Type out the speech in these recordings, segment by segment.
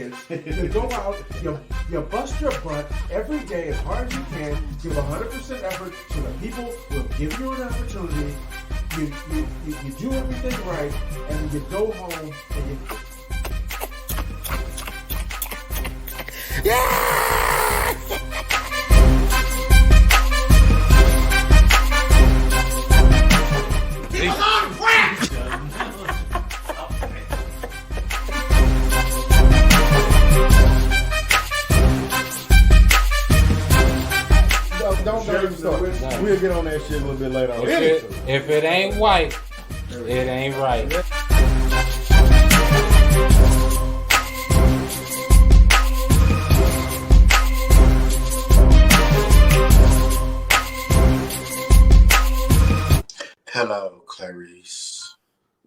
is you go out, you bust your butt every day as hard as you can, give 100% effort so that people will give you an opportunity. You do everything right, and then you go home and you... Yeah! Don't even start. We'll get on that shit a little bit later on. If it ain't white, it ain't right. Hello, Clarice.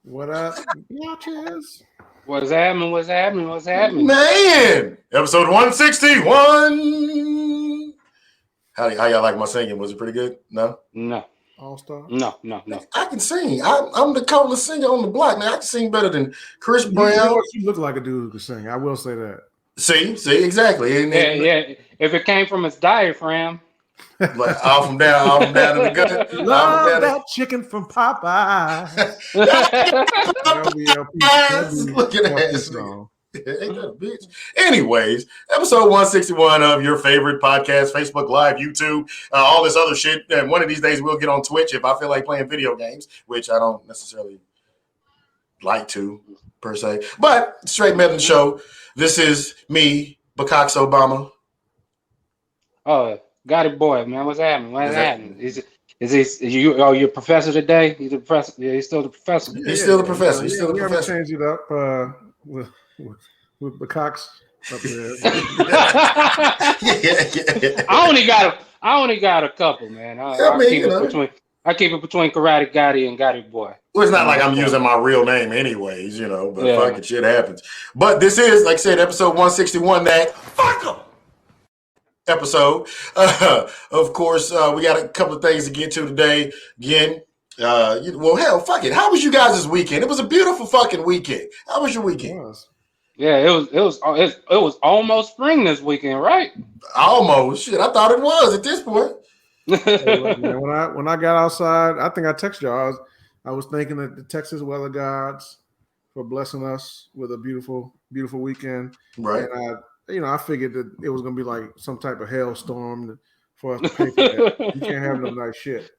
What up, bitches? What's happening? What's happening? What's happening? Man, episode 161. How y'all like my singing? Was it pretty good? No? No. All-star? No. I can sing. I'm the coolest singer on the block, man. I can sing better than Chris Brown. You look like a dude who can sing. I will say that. See, exactly. And Yeah. If it came from his diaphragm. Like off and down in the gut. Love that chicken from Popeye. Look at that. Ain't that a bitch? Anyways, episode 161 of your favorite podcast, Facebook Live, YouTube, all this other shit. And one of these days we'll get on Twitch if I feel like playing video games, which I don't necessarily like to, per se. But straight Meghan show. This is me, Bakax Obama. Oh, Gati boy, man. What's happening? What's happening? Is your professor today? He's a professor. Yeah, he's still the professor. He's still the professor. He's still the professor. professor. Change it up with the Cox up there. I only got a couple, man. I keep it between Karate Gati and Gati boy. Well, it's not like I'm using my real name anyways, but fucking shit happens. But this is, like I said, episode 161, that fuck 'em episode. Of course, we got a couple of things to get to today. Again, well, hell, fuck it. How was you guys this weekend? It was a beautiful fucking weekend. How was your weekend? Yeah, it was almost spring this weekend, right? Almost. Shit, I thought it was at this point. Hey, look, man, when I got outside, I think I texted y'all. I was thanking the Texas weather gods for blessing us with a beautiful, beautiful weekend. Right. And I figured that it was gonna be like some type of hailstorm for us to pay for that. You can't have no nice shit.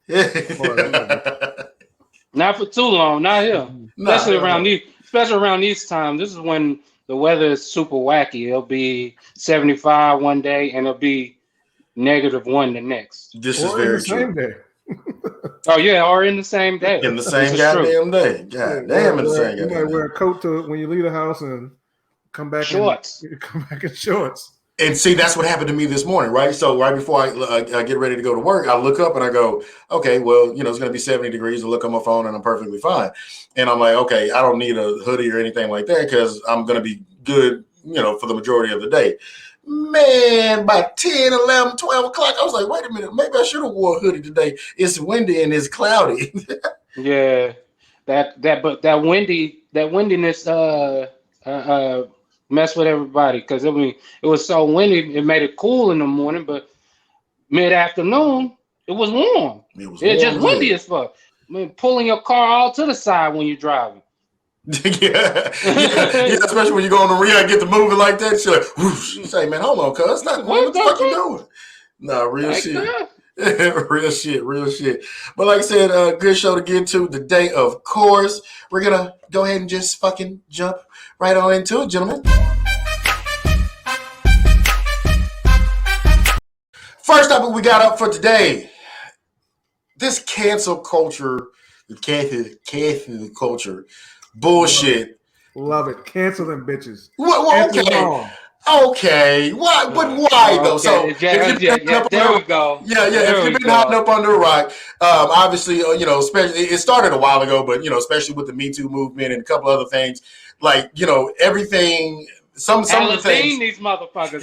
Not for too long, not here. Especially around these times. This is when the weather is super wacky. It'll be 75 one day and it'll be -1 the next. This is very true. Same day. Oh yeah, or in the same day. In the same goddamn day. God damn, in the same goddamn day. You might wear a coat when you leave the house and come back shorts. Come back in shorts. And see, that's what happened to me this morning, right? So right before I get ready to go to work, I look up and I go, okay, well, it's going to be 70 degrees. I look on my phone and I'm perfectly fine. And I'm like, okay, I don't need a hoodie or anything like that because I'm going to be good, for the majority of the day. Man, by 10, 11, 12 o'clock, I was like, wait a minute, maybe I should have wore a hoodie today. It's windy and it's cloudy. Yeah, that windiness mess with everybody because it was so windy. It made it cool in the morning, but mid-afternoon it was warm. It was just windy as fuck. I mean, pulling your car all to the side when you're driving. yeah, especially when you go on the rear and get to moving like that. You're like, whoosh. You say, man, hold on, cuz. What the fuck you doing? Nah, real like shit. real shit. But like I said, good show to get to today, of course. We're going to go ahead and just fucking jump right on into it, gentlemen. First up, we got up for today. This cancel culture, the cancel culture, bullshit. Love it. Cancel them bitches. Well, okay. Why? But why though? So there we go. Yeah. If you've been hopping up under a rock, obviously, especially it started a while ago, but especially with the Me Too movement and a couple other things, like everything some of the things, these motherfuckers,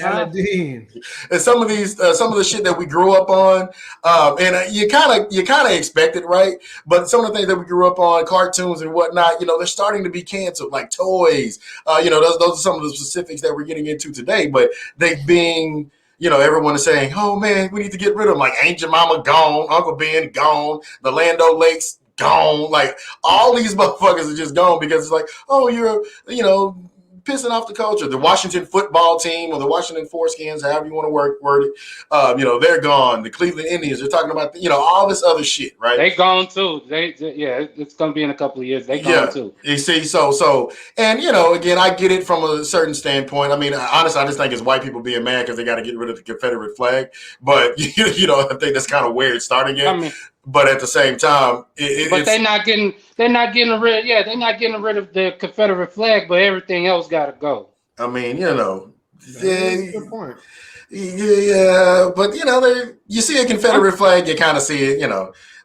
and some of the shit that we grew up on, and you kind of expect it, right? But some of the things that we grew up on, cartoons and whatnot, they're starting to be canceled, like toys. Those are some of the specifics that we're getting into today. But they being, everyone is saying, "Oh man, we need to get rid of them." Like Aunt Jemima gone, Uncle Ben gone, the Lando Lakes gone. Like all these motherfuckers are just gone because it's like, oh, you're, pissing off the culture. The Washington football team or the Washington Foreskins, however you want to word it, they're gone. The Cleveland Indians, they're talking about, all this other shit, right? They gone too. It's going to be in a couple of years. They gone too. You see, so, and, again, I get it from a certain standpoint. I mean, honestly, I just think it's white people being mad because they got to get rid of the Confederate flag. But, I think that's kind of where it's starting at. I mean, but at the same time, they're not getting rid of the Confederate flag, but everything else got to go. I mean, good point. Yeah, but you see a Confederate flag, you kind of see it.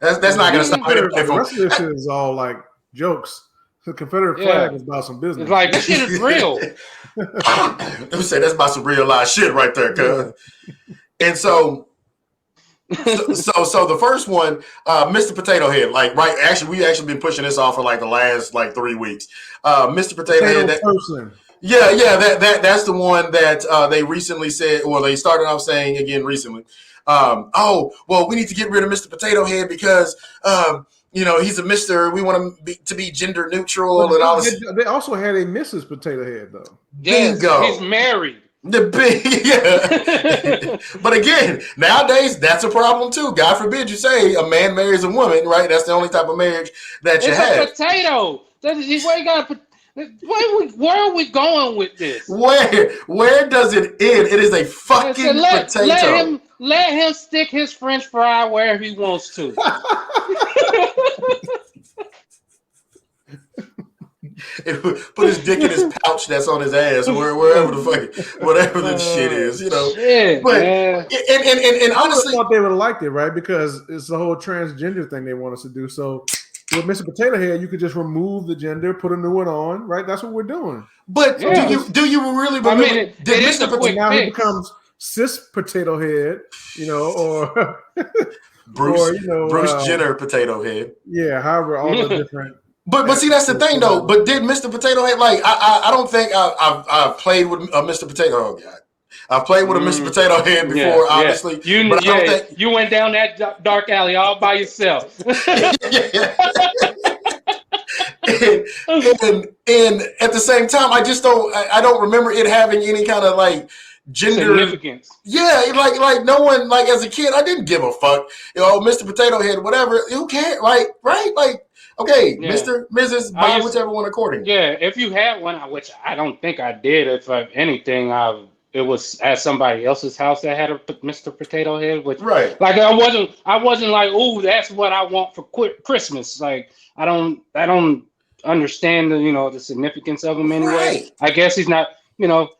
That's not going to stop anybody from. The rest of this shit is all like jokes. The Confederate flag is about some business. It's like this shit is real. Let me say that's about some real life shit right there, cuz. And so the first one, Mr. Potato Head, we actually been pushing this off for like the last 3 weeks. Mr. Potato Head, person. That's the one that they recently said, or they started off saying again recently. We need to get rid of Mr. Potato Head because he's a Mr. We want him to be gender neutral and all this. They also had a Mrs. Potato Head though. Yes, bingo. He's married. But again, nowadays that's a problem too. God forbid you say a man marries a woman, right? That's the only type of marriage that you have. It's a potato. Where are we going with this? Where does it end? It is a fucking potato. Let him stick his French fry wherever he wants to. Put his dick in his pouch that's on his ass, wherever the fuck, whatever the shit is, Shit, but man. And honestly, I thought they would have liked it, right? Because it's the whole transgender thing they want us to do. So with Mr. Potato Head, you could just remove the gender, put a new one on, right? That's what we're doing. But do you really believe did Mr. Potato now he becomes cis Potato Head, or Bruce Jenner Potato Head? Yeah, however, all the different. But see, that's the thing though. But did Mr. Potato Head I don't think I've played with a Mr. Potato. Oh God, I've played with a Mr. Potato Head before, obviously. You went down that dark alley all by yourself. and at the same time, I don't remember it having any kind of gender significance. Yeah, like no one, as a kid, I didn't give a fuck. Mr. Potato Head, whatever. Who cares? Right? Okay, Mr., Mrs., buy whichever one according. Yeah, if you had one, which I don't think I did. If anything, it was at somebody else's house that had a Mr. Potato Head. Which, right? I wasn't like, oh, that's what I want for Christmas. Like, I don't understand the significance of him anyway. Right. I guess he's not.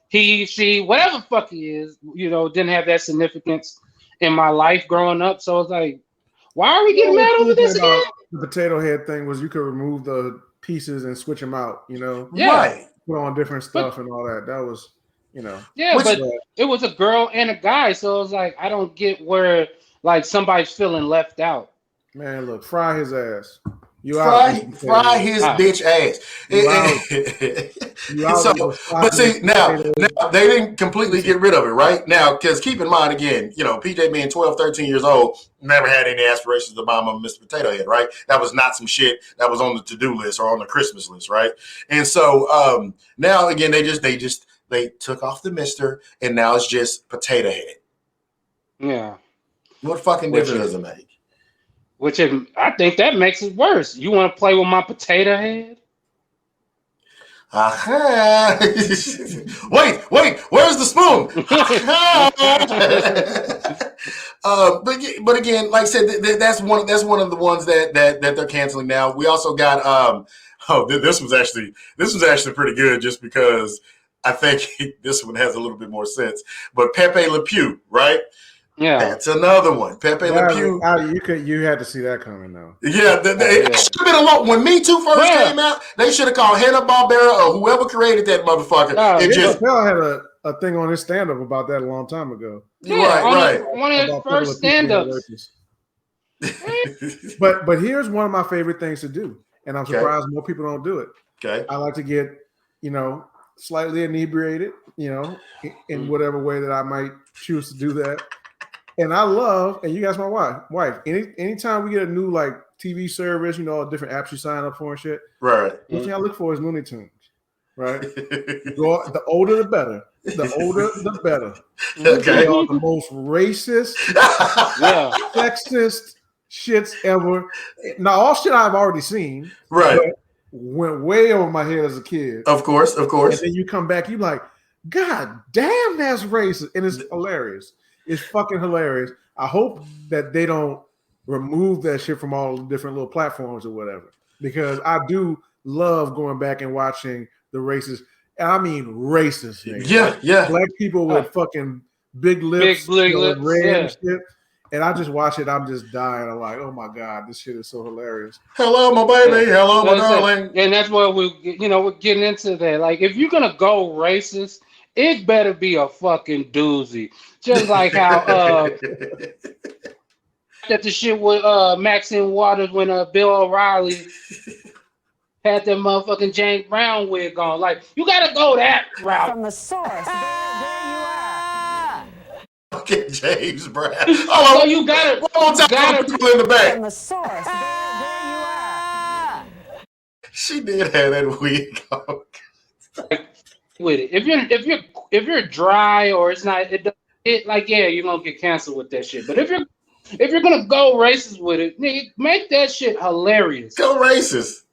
He, she, whatever the fuck he is. Didn't have that significance in my life growing up. So it's like, why are we getting mad over this again? The Potato Head thing was you could remove the pieces and switch them out, Yeah. Right. Put on different stuff and all that. That was, Yeah, but it was a girl and a guy, so it was like, I don't get where somebody's feeling left out. Man, look, fry his ass. Fry his bitch ass. But see, now they didn't completely get rid of it, right? Now, because keep in mind, again, PJ being 12, 13 years old, never had any aspirations to buy him a Mr. Potato Head, right? That was not some shit that was on the to-do list or on the Christmas list, right? And so now, again, they took off the Mr. and now it's just Potato Head. Yeah. What fucking difference does it make? I think that makes it worse. You want to play with my potato head? Wait, where's the spoon? But again, like I said, that's one of the ones that they're canceling now. We also got this was actually pretty good just because I think this one has a little bit more sense. But Pepe Le Pew, right? Yeah, that's another one. Pepe Le Pew. You had to see that coming though. Yeah, it should have been a lot. When Me Too first came out, they should have called Hanna-Barbera or whoever created that motherfucker. Chappelle had a thing on his stand-up about that a long time ago. Yeah, right. One of his first stand-ups. But here's one of my favorite things to do, and I'm surprised more people don't do it. Okay. I like to get, slightly inebriated, in whatever way that I might choose to do that. And I love, and you guys, my wife. Anytime we get a new like TV service, different apps you sign up for and shit. Right. One thing I look for is Looney Tunes. Right. The older the better. The older the better. Okay. They are the most racist, sexist shits ever. Now, all shit I've already seen. Right. But went way over my head as a kid. Of course. And then you come back, you're like, God damn, that's racist. And it's hilarious. It's fucking hilarious. I hope that they don't remove that shit from all the different little platforms or whatever. Because I do love going back and watching the racist. And I mean racist. Yeah. Black people with fucking big lips, big lips, red and shit. And I just watch it. I'm just dying. I'm like, oh my God, this shit is so hilarious. Hello, my baby. Hello, my darling. And that's why we're getting into that. Like, if you're gonna go racist, it better be a fucking doozy. Just like how that the shit with Maxine Waters when Bill O'Reilly had that motherfucking James Brown wig on. Like, you gotta go that route. From the source. There you are. Fucking James Brown. So you gotta people in the back. From the source. There you are. She did have that wig on. With it, if you're dry or it's not, you're gonna get canceled with that shit. But if you're gonna go racist with it, nigga, make that shit hilarious. Go racist.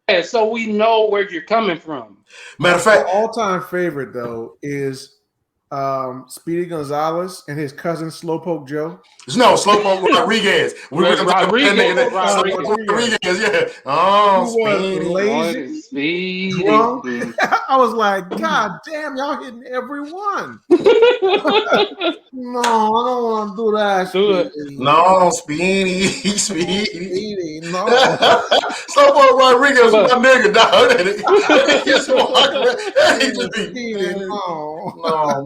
Yeah, so we know where you're coming from. Matter of fact, my all-time favorite though is Speedy Gonzalez and his cousin Slowpoke Joe. No, Slowpoke Rodriguez. Rodriguez, yeah. Oh, Speedy. I was like, God damn, y'all hitting everyone. No, I don't want to do that. No, Speedy. No. Slowpoke Rodriguez was my nigga, dog.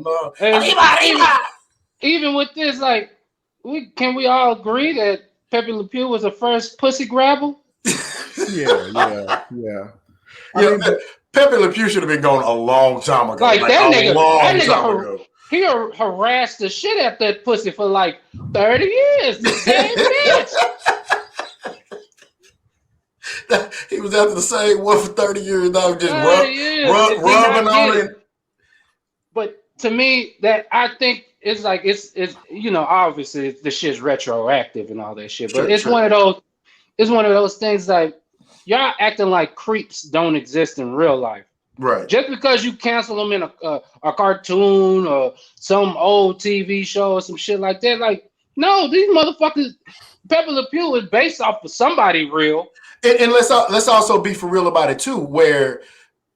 No. Even with this, like, can we all agree that Pepe Le Pew was the first pussy grabber? Yeah. Pepe Le Pew should have been gone a long time ago. Like that nigga he harassed the shit out that pussy for like 30 years. The same bitch. He was after the same one for 30 years, dog. Just rubbing on it. But to me, that I think it's like it's obviously the shit's retroactive and all that shit. But one of those things like y'all acting like creeps don't exist in real life. Right. Just because you cancel them in a cartoon or some old TV show or some shit like that, like, no, these motherfuckers, Pepe Le Pew is based off of somebody real. And let's also be for real about it too, where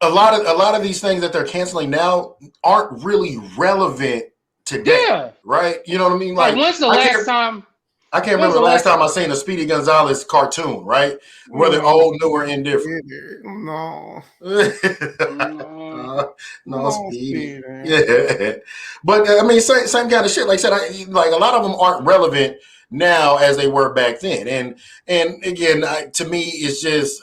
a lot of these things that they're canceling now aren't really relevant today, right? You know what I mean? Like when's the last time? I can't remember the last time I seen a Speedy Gonzalez cartoon, right? Whether old, new, or indifferent. No, Speedy. Yeah, but I mean, same kind of shit. Like I said, like a lot of them aren't relevant now as they were back then. And again, to me, it's just.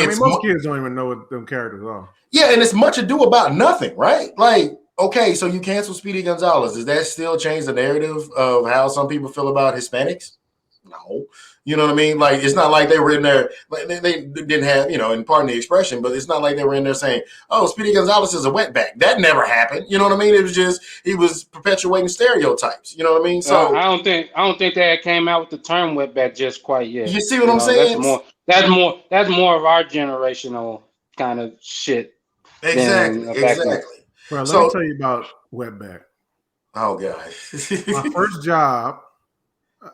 Most kids don't even know what them characters are. Yeah, and it's much ado about nothing, right? Like. Okay, so you cancel Speedy Gonzalez. Does that still change the narrative of how some people feel about Hispanics? No. You know what I mean? Like, it's not like they were in there, like they didn't have, and pardon the expression, but it's not like they were in there saying, oh, Speedy Gonzalez is a wetback. That never happened. You know what I mean? It was just, he was perpetuating stereotypes. You know what I mean? So I don't think that came out with the term wetback just quite yet. You see what I'm saying? That's more of our generational kind of shit. Exactly. Well, let me tell you about wetback. Oh, God. My first job,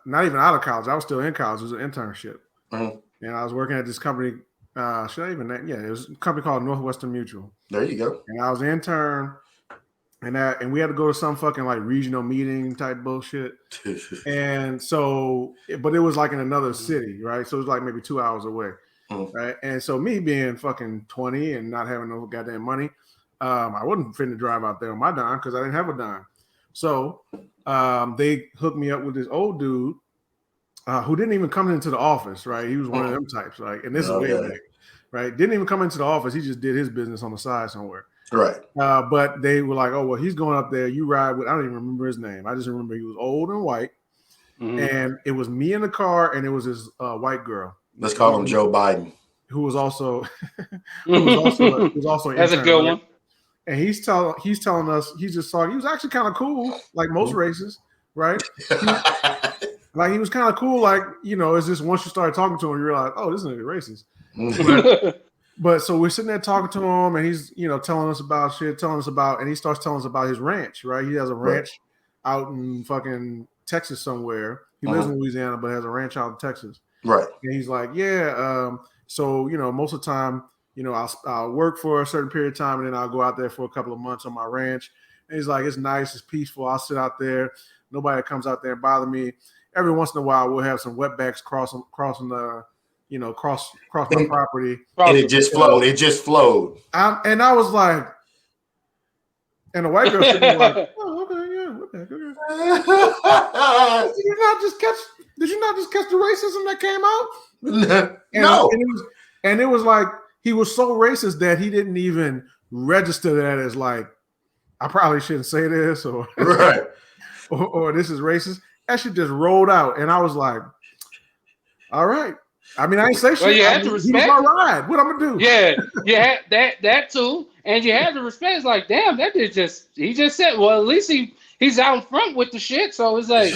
not even out of college, I was still in college. It was an internship. Mm-hmm. And I was working at this company. Should I even name? Yeah, it was a company called Northwestern Mutual. There you go. And I was an intern. and we had to go to some fucking like regional meeting type bullshit. And so, but it was like in another city, right? So it was like maybe 2 hours away, right? And so me being fucking 20 and not having no goddamn money, I wasn't finna drive out there on my dime because I didn't have a dime. So they hooked me up with this old dude who didn't even come into the office, right? He was one of them types, right? And this is way back, right? Didn't even come into the office. He just did his business on the side somewhere. Right. But they were like, oh, well, he's going up there. You ride with, I don't even remember his name. I just remember he was old and white. And it was me in the car and it was this white girl. Let's call him Joe Biden. Who was also, an That's a good one. And he's telling us, he was actually kind of cool, like most races, right? Like he was kind of cool, like, you know, it's just once you started talking to him, you realize, oh, this nigga racist. But so we're sitting there talking to him, and he's, you know, telling us about shit, and he starts telling us about his ranch, right? He has a ranch out in fucking Texas somewhere. He lives in Louisiana, but has a ranch out in Texas. Right. And he's like, yeah, so, you know, most of the time, you know, I'll work for a certain period of time, and then I'll go out there for a couple of months on my ranch. And he's like, it's nice, it's peaceful. I'll sit out there. Nobody comes out there and bother me. Every once in a while, we'll have some wetbacks crossing the, you know, cross my property. And it just flowed. It just flowed. And I was like, and the white girl sitting there like, oh, okay, yeah, wetback, okay. Did you not just catch the racism that came out? No. And it was like, he was so racist that he didn't even register that as like, I probably shouldn't say this or right. or this is racist. That shit just rolled out, and I was like, all right. I mean, I ain't say shit. Well, you had to respect. He was my ride. What I'm gonna do? Yeah, you had that too, and you had to respect. It's like, damn, that dude he just said. Well, at least he's out in front with the shit. So it's like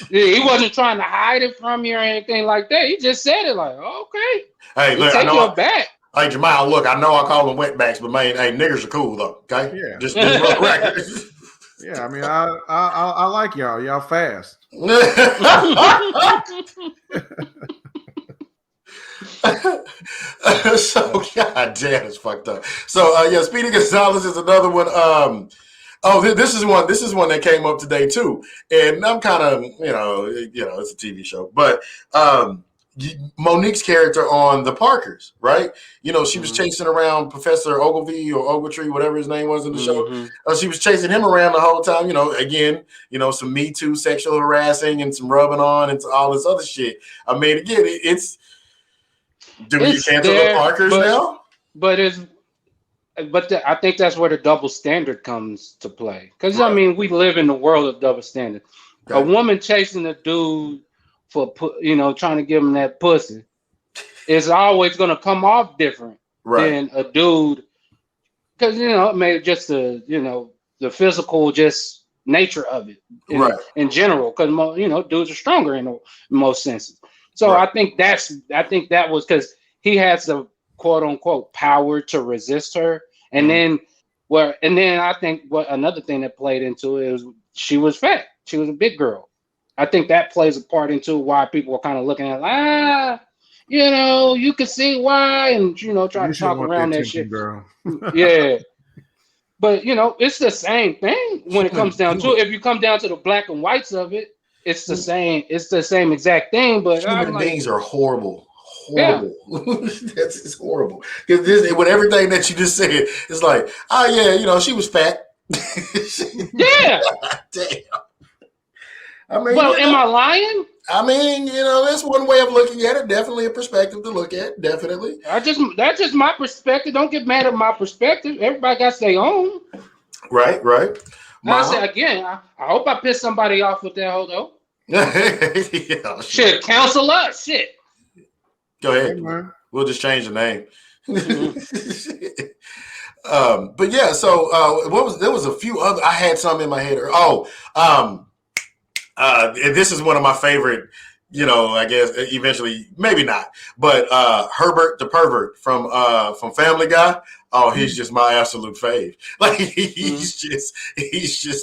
he wasn't trying to hide it from you or anything like that. He just said it like, okay. Hey, look, I know back. Hey, Jamile, look, I know I call them wetbacks, but man, hey, niggers are cool though. Okay, yeah, just run record. Yeah, I mean, I like y'all. Y'all fast. So god damn, it's fucked up. So yeah, Speedy Gonzalez is another one. This is one that came up today too, and I'm kind of you know it's a TV show, but Monique's character on The Parkers, right? You know, she was chasing around Professor Ogilvy or Ogletree, whatever his name was in the show. She was chasing him around the whole time. You know, again, you know, some Me Too sexual harassing and some rubbing on and all this other shit. I mean, again, do you cancel The Parkers now? I think that's where the double standard comes to play. Because I mean, we live in the world of double standard. Okay. A woman chasing a dude for, you know, trying to give him that pussy is always going to come off different than a dude, because you know, maybe just the physical just nature of it in general, because you know, dudes are stronger in most senses. So I think that was because he has the quote unquote power to resist her, and then I think another thing that played into it is she was fat. She was a big girl. I think that plays a part into why people are kind of looking at you know, you can see why, and you know, trying to talk around that shit. Girl. Yeah, but you know, it's the same thing when it comes down to it. If you come down to the black and whites of it, it's the same. It's the same exact thing. But human beings are horrible. Horrible. Yeah. It's horrible. Because with everything that you just said, it's like, oh yeah, you know, she was fat. Yeah. Damn. I mean, well, am I lying? I mean, you know, that's one way of looking at it. Definitely a perspective to look at. Definitely. That's just my perspective. Don't get mad at my perspective. Everybody got their own. Right. I say again, I hope I pissed somebody off with that hodo. Yeah, shit, counsel us. Shit. Go ahead. We'll just change the name. But yeah, so there was a few other. I had some in my head. This is one of my favorite I guess eventually, maybe not. But Herbert the Pervert from Family Guy. Oh, he's just my absolute fave. Like he's just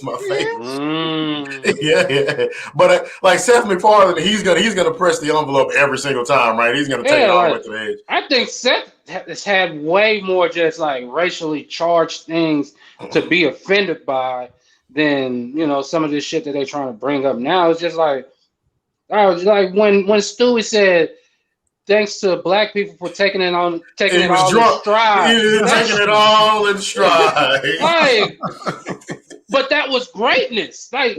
my fave. Yeah. But like Seth MacFarlane, he's gonna press the envelope every single time, right? He's gonna take it all the way to the edge. I think Seth has had way more just like racially charged things to be offended by than some of this shit that they're trying to bring up now. It's just like. I was like when Stewie said, "Thanks to black people for taking it all in stride." Taking it all in stride. Like, but that was greatness. Like,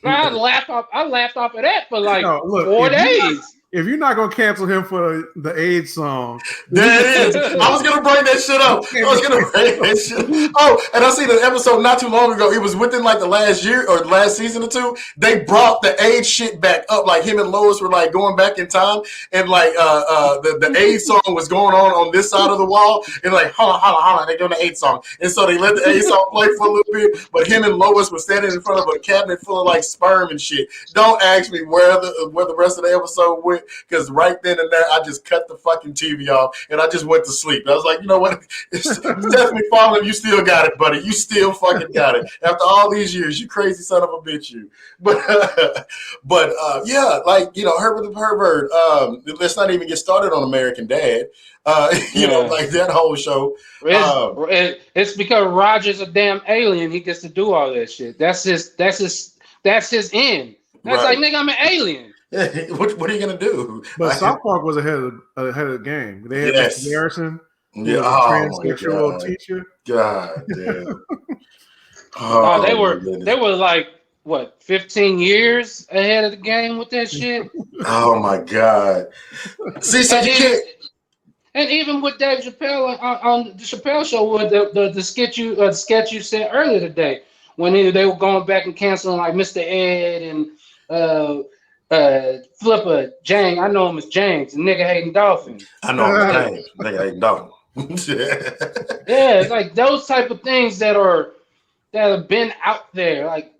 I laughed off of that for like 4 days. If you're not gonna cancel him for the AIDS song, there it is. I was gonna bring that shit up. Oh, and I seen an episode not too long ago. It was within like the last year or last season or two. They brought the AIDS shit back up. Like him and Lois were like going back in time, and like the AIDS song was going on this side of the wall, and like holla, they doing the AIDS song, and so they let the AIDS song play for a little bit. But him and Lois were standing in front of a cabinet full of like sperm and shit. Don't ask me where the rest of the episode went. Because right then and there, I just cut the fucking TV off and I just went to sleep. I was like, you know what? Seth MacFarlane, you still got it, buddy. You still fucking got it. After all these years, you crazy son of a bitch, you. But yeah, like, Herbert the Pervert. Let's not even get started on American Dad. Like that whole show. It's because Roger's a damn alien. He gets to do all that shit. That's his end. That's right. Like, nigga, I'm an alien. What are you gonna do? But South Park was ahead of the game. They had Mr. Garrison, transsexual teacher. God damn. They were like what 15 years ahead of the game with that shit. Oh my god. See, so you can't. And even with Dave Chappelle on the Chappelle show, with the sketch you said earlier today, when they were going back and canceling like Mr. Ed and Flipper, James. I know him as James, the nigga hating dolphin. I know him as James, nigga hating dolphin. Yeah, it's like those type of things that have been out there. Like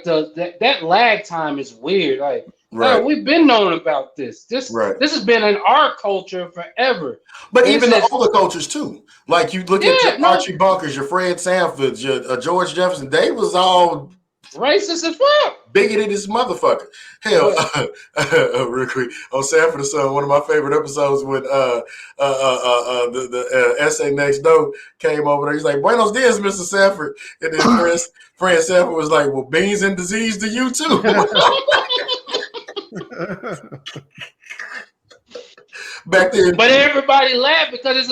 that lag time is weird. Like, right. We've been knowing about this. This has been in our culture forever. But even the other cultures too. Like you look at your Archie Bunkers, your Fred Sanfords, your George Jefferson. They was all racist as fuck. Bigoted as motherfucker. Hell, real quick on Sanford and Son, one of my favorite episodes when the essay next door came over there. He's like, "Buenos dias, Mr. Sanford," and then friend Sanford was like, "Well, beans and disease to you too." Back then, but everybody laughed because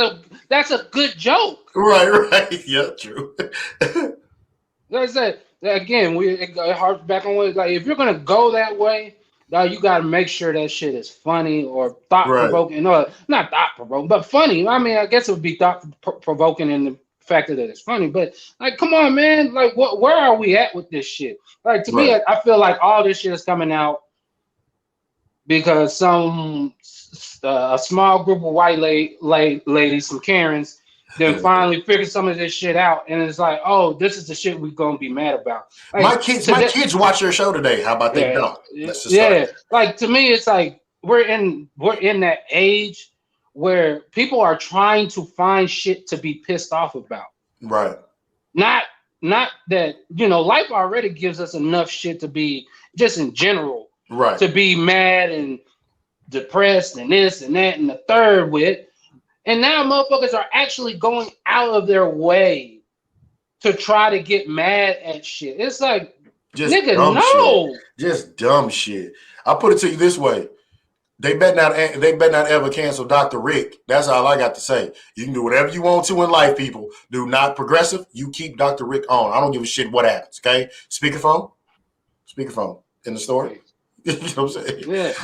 that's a good joke. Right. Yeah, true. Like I said. Again, we harp back on what, like, if you're gonna go that way, you gotta make sure that shit is funny or thought provoking. No, not thought provoking, but funny. I mean, I guess it would be thought provoking in the fact that it's funny. But like, come on, man, like, where are we at with this shit? Like, to me, I feel like all this shit is coming out because a small group of white ladies, some Karens, then finally figure some of this shit out, and it's like, oh, this is the shit we're gonna be mad about. Like, my kids watch your show today. How about they don't? Like, to me, it's like we're in that age where people are trying to find shit to be pissed off about. Right. Not that life already gives us enough shit to be just in general. Right. To be mad and depressed and this and that and the third with. And now motherfuckers are actually going out of their way to try to get mad at shit. It's like, just nigga, no. Shit. Just dumb shit. I'll put it to you this way. They better not ever cancel Dr. Rick. That's all I got to say. You can do whatever you want to in life, people. Do not progressive. You keep Dr. Rick on. I don't give a shit what happens, okay? Speakerphone in the store. You know what I'm saying? Yeah.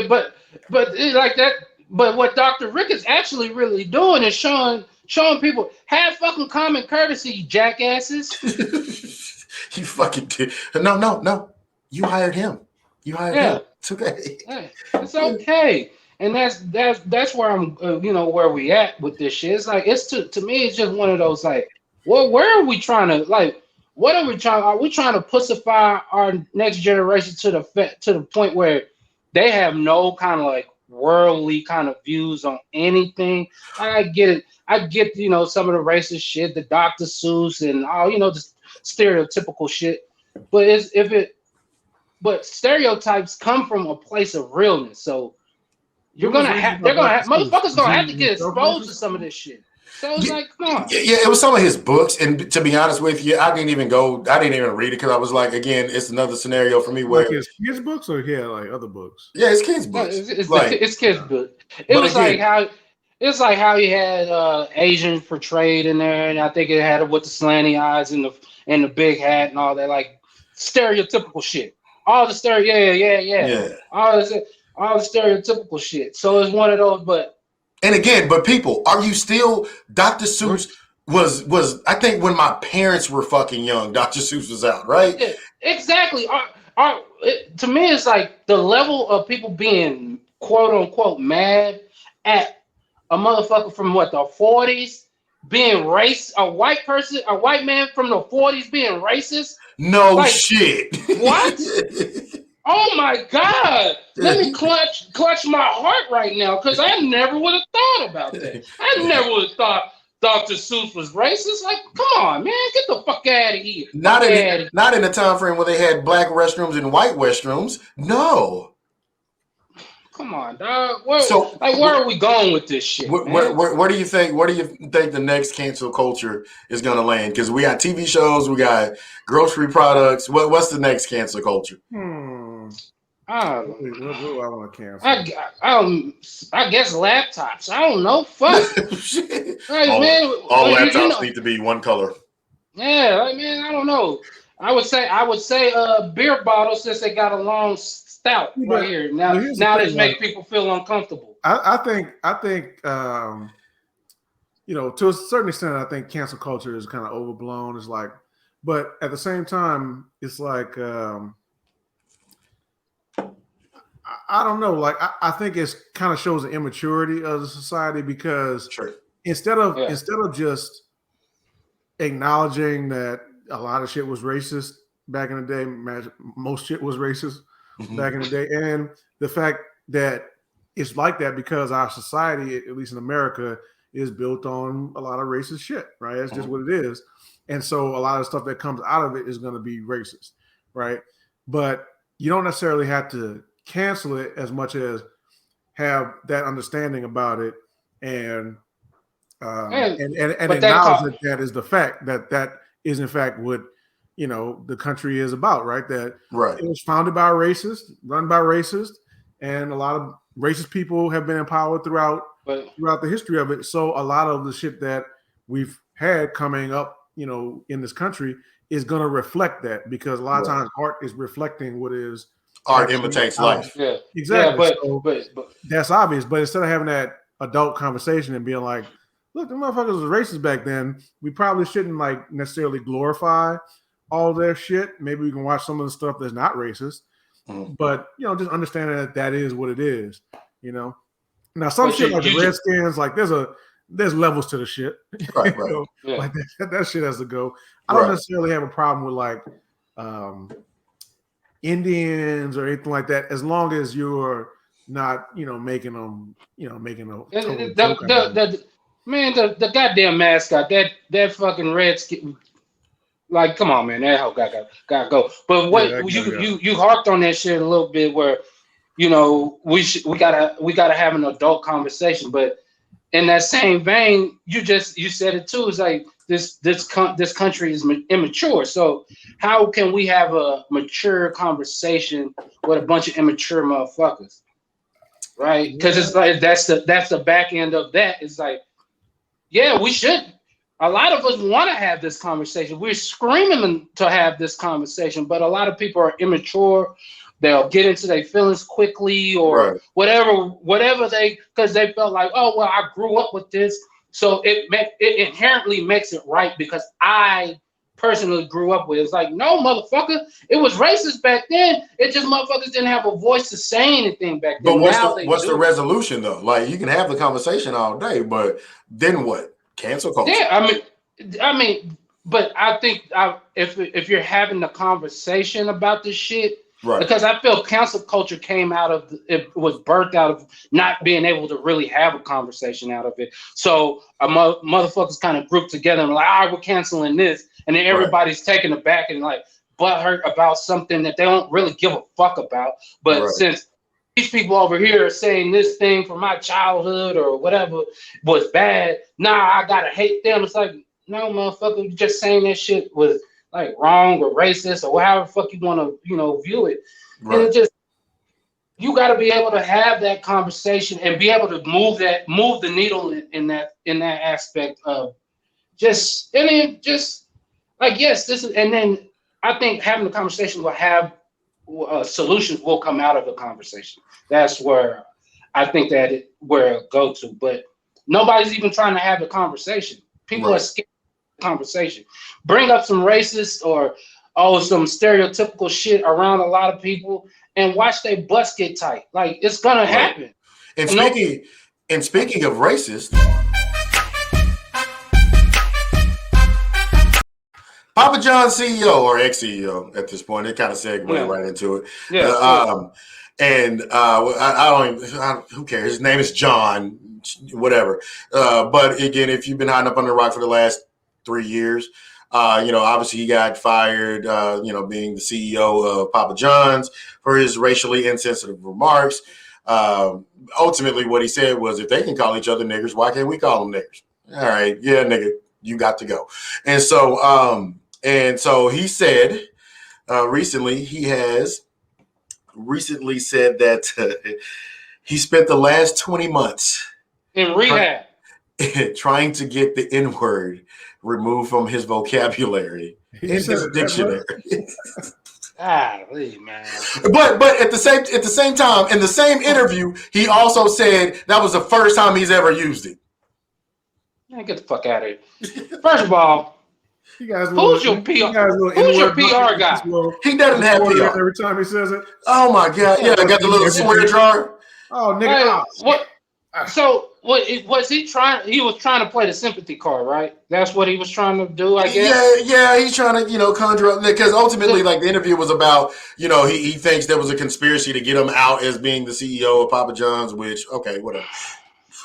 But like that. But what Dr. Rick is actually really doing is showing people, have fucking common courtesy, you jackasses. You fucking did. No. You hired him. Him. It's okay. Yeah, it's okay. And that's where I'm, where we at with this shit. It's like, to me, it's just one of those, like, well, where are we trying to, like, are we trying to pussify our next generation to the point where they have no kind of like worldly kind of views on anything. I get it. I get, you know, some of the racist shit, the Dr. Seuss and all, you know, the stereotypical shit. But but stereotypes come from a place of realness. So they're gonna have motherfuckers gonna have to get exposed to some of this shit. So it's like, come on. Yeah, it was some of his books, and to be honest with you, I didn't even read it because I was like, again, it's another scenario for me where like his kids' books or he had like other books. Yeah, it's kids' books. It's kids' books. It was again, like how he had Asian portrayed in there, and I think it had it with the slanty eyes and the big hat and all that, like stereotypical shit. All the all the stereotypical shit. So it's one of those, but. And again, but people, are you still Dr. Seuss was I think when my parents were fucking young, Dr. Seuss was out, right? Yeah, exactly. To me, it's like the level of people being quote unquote mad at a motherfucker from what, the 40s being a white man from the 40s being racist. No, like, shit. What? Oh my God! Let me clutch my heart right now because I never would have thought about that. I never would have thought Dr. Seuss was racist. Like, come on, man, get the fuck out of here. Not in the time frame where they had black restrooms and white restrooms. No. Come on, dog. Where are we going with this shit? Where do you think the next cancel culture is going to land? Because we got TV shows, we got grocery products. What's the next cancel culture? What do I want to cancel? I guess laptops. I don't know. Fuck. All laptops need to be one color. Yeah, like, man, I don't know. I would say beer bottles, since they got a long stout right here. Now this make people feel uncomfortable. I think you know, to a certain extent, I think cancel culture is kind of overblown. It's like, but at the same time, it's like I don't know. Like I think it's kind of shows the immaturity of the society because instead of just acknowledging that a lot of shit was racist back in the day, most shit was racist back in the day, and the fact that it's like that because our society, at least in America, is built on a lot of racist shit, right? That's just what it is. And so a lot of stuff that comes out of it is going to be racist, right? But you don't necessarily have to cancel it as much as have that understanding about it and acknowledge that is the fact that is in fact what, you know, the country is about, right? That it was founded by racists, run by racists, and a lot of racist people have been in power throughout the history of it. So a lot of the shit that we've had coming up, you know, in this country is going to reflect that because a lot of times art is reflecting what is art imitates life. Yeah, exactly. Yeah, but that's obvious. But instead of having that adult conversation and being like, look, the motherfuckers was racist back then, we probably shouldn't like necessarily glorify all their shit. Maybe we can watch some of the stuff that's not racist. But, you know, just understanding that is what it is, you know. Now, some shit like the Redskins, like there's levels to the shit. Right. You know? Like that shit has to go. I don't necessarily have a problem with like Indians or anything like that, as long as you're not, you know, making them, you know, making a the goddamn mascot, that fucking Redskin. Like, come on, man, that hoe gotta go. But what you harped on that shit a little bit, where, you know, we gotta have an adult conversation. But in that same vein, you said it too. It's like this country is immature. So how can we have a mature conversation with a bunch of immature motherfuckers, right? Because it's like that's the back end of that. It's like, yeah, we should. A lot of us want to have this conversation. We're screaming to have this conversation, but a lot of people are immature. They'll get into their feelings quickly or whatever because they felt like, oh, well, I grew up with this. So it inherently makes it right because I personally grew up with it. It's like, no, motherfucker, it was racist back then. It just motherfuckers didn't have a voice to say anything back then. But what's the resolution though? Like, you can have the conversation all day, but then what? Cancel culture. Yeah, I mean, but I think if you're having the conversation about this shit, Right. Because I feel cancel culture came out of it was birthed out of not being able to really have a conversation out of it. So motherfuckers kind of grouped together and like, all right, we're canceling this, and then everybody's taken aback and like butthurt about something that they don't really give a fuck about. But since these people over here are saying this thing from my childhood or whatever was bad, I gotta hate them. It's like, no, motherfucker, you just saying that shit was like wrong or racist or however the fuck you want to, view it. Right. And it just, you got to be able to have that conversation and be able to move the needle in that aspect of just like, yes, this is, and then I think having the conversation will have solutions will come out of the conversation. That's where I think where it go to, but nobody's even trying to have the conversation. People are scared. Conversation, bring up some racist or some stereotypical shit around a lot of people and watch their butts get tight. Like, it's gonna happen. And speaking of racist, Papa John's CEO or ex-CEO at this point, it kind of segued right into it. Who cares? His name is John, whatever. But again, if you've been hiding up under the rock for the last 3 years, obviously he got fired, being the CEO of Papa John's for his racially insensitive remarks. Ultimately, what he said was, if they can call each other niggers, why can't we call them niggers? All right, yeah, nigga, you got to go. And so he said recently said that he spent the last 20 months in rehab trying to get the N-word removed from his vocabulary in his dictionary. Man. But at the same time, in the same interview, he also said that was the first time he's ever used it. Man, get the fuck out of here. First of all, who's your PR guy? He doesn't have PR every time he says it. Oh my god! Yeah, I got the little swear jar. Oh nigga! What? So what was he trying? He was trying to play the sympathy card, right? That's what he was trying to do, I guess. Yeah, he's trying to, conjure up, because ultimately, like, the interview was about, he thinks there was a conspiracy to get him out as being the CEO of Papa John's, which, okay, whatever.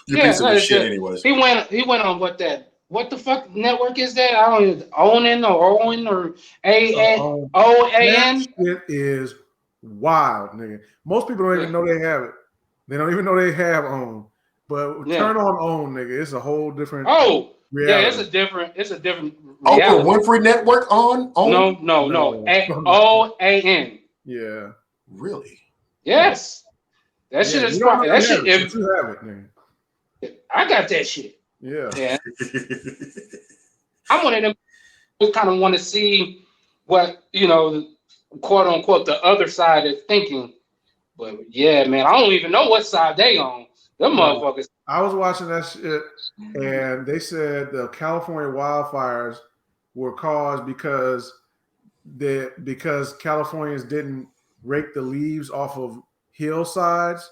You're piece of shit, anyways. He went on what the fuck network is that? I don't even Owen or OAN. It is wild, nigga. Most people don't even know they have it. They don't even know they have OWN. But turn on OWN, nigga. It's a whole different. Reality. Yeah, it's a different. Reality. Oprah Winfrey Network on? No. OAN. Yeah. Really? Yes. That shit is probably. That shit. If you have it, nigga. I got that shit. Yeah. I'm one of them who kind of want to see what, quote unquote, the other side is thinking. But yeah, man, I don't even know what side they on. Them motherfuckers. I was watching that shit, and they said the California wildfires were caused because Californians didn't rake the leaves off of hillsides,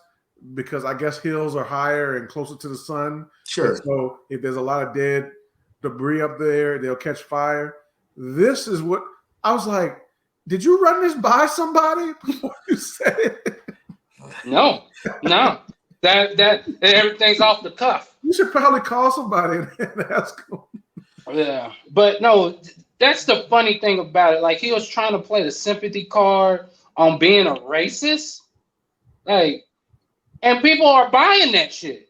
because I guess hills are higher and closer to the sun. Sure. And so if there's a lot of dead debris up there, they'll catch fire. This is what I was like. Did you run this by somebody before you said it? No. That everything's off the cuff. You should probably call somebody and ask them. Yeah, but no, that's the funny thing about it. Like, he was trying to play the sympathy card on being a racist, like, and people are buying that shit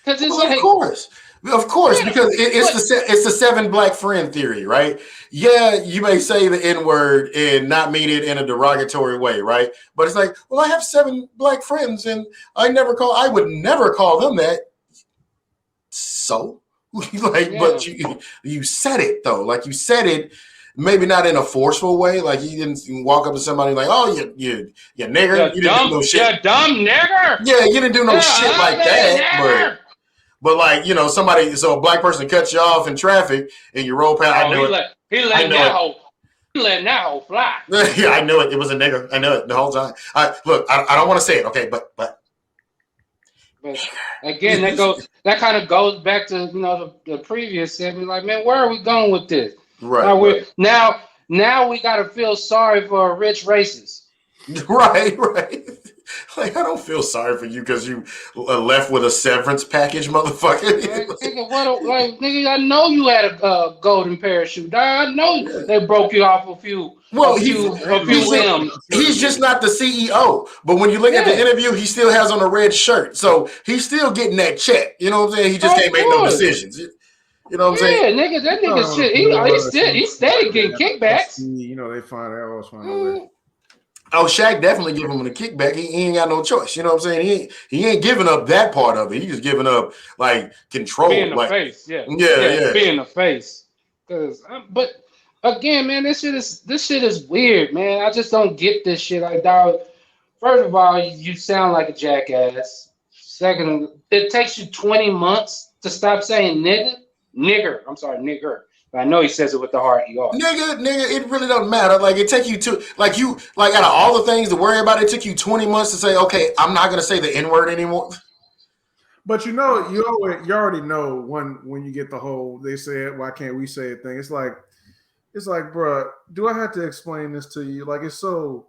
because it's of course, because it's the 7 black friend theory, right? Yeah, you may say the N-word and not mean it in a derogatory way, right? But it's like, well, I have 7 black friends and I would never call them that. So, but you said it though. Like, you said it, maybe not in a forceful way. Like, you didn't walk up to somebody like, oh, you nigger. You didn't do no shit. You dumb nigger. Yeah, you didn't do no shit like that. But like, so a black person cuts you off in traffic and you roll past. He letting that hoe fly. Yeah, I knew it. It was a nigger. I knew it the whole time. I don't want to say it, okay, but again, that kind of goes back to the previous segment. Like, man, where are we going with this? Right. Now we got to feel sorry for a rich racist. Right. Like, I don't feel sorry for you because you left with a severance package, motherfucker. Nigga, I know you had a golden parachute. I know they broke you off a few. Well, M's. He's just not the CEO. But when you look at the interview, he still has on a red shirt. So he's still getting that check. You know what I'm saying? He just can't make no decisions. You know what I'm saying? Yeah, nigga, that nigga shit. He's steady getting kickbacks. You know, they always find a way. Oh, Shaq definitely give him the kickback. He ain't got no choice. You know what I'm saying? He ain't giving up that part of it. He just giving up like control. Being the face, being the face. But again, man, this shit is weird, man. I just don't get this shit. Like, dog. First of all, you sound like a jackass. Second, it takes you 20 months to stop saying nigger. I'm sorry, nigger. I know he says it with the heart. Nigga, it really doesn't matter. Like, it take you to out of all the things to worry about, it took you 20 months to say, okay, I'm not gonna say the N-word anymore. But you already know when you get the whole they say it, why can't we say it thing? It's like, bro, do I have to explain this to you? Like, it's so.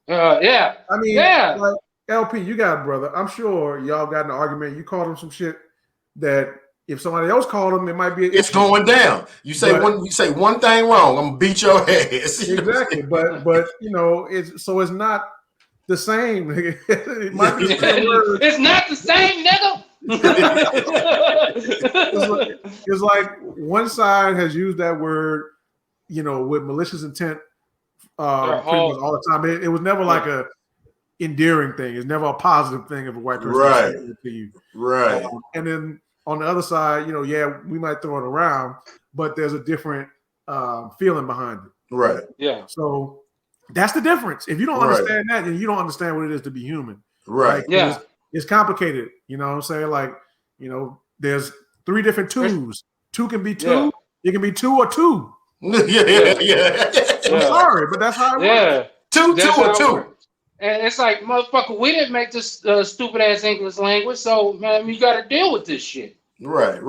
Yeah. I mean, like, LP, you got a brother. I'm sure y'all got in an argument. You called him some shit that. If somebody else called him, it might be. It's going down. You say one thing wrong, I'm gonna beat your ass. Exactly, but you know, it's not the same. It might be the same word. It's not the same, nigga. It's like one side has used that word, you know, with malicious intent, pretty much all the time. It was never like a endearing thing. It's never a positive thing if a white person says it to you, right? And then. On the other side, you know, we might throw it around, but there's a different feeling behind it. Right. Yeah. So that's the difference. If you don't understand that, then you don't understand what it is to be human. Right. Like, it's complicated. You know what I'm saying? Like, you know, there's 3 different twos. 2 can be 2. Yeah. It can be 2 or 2. Yeah. I'm sorry, but that's how it works. 2 or 2. And it's like, motherfucker, we didn't make this stupid ass English language, so man, you got to deal with this shit. Right.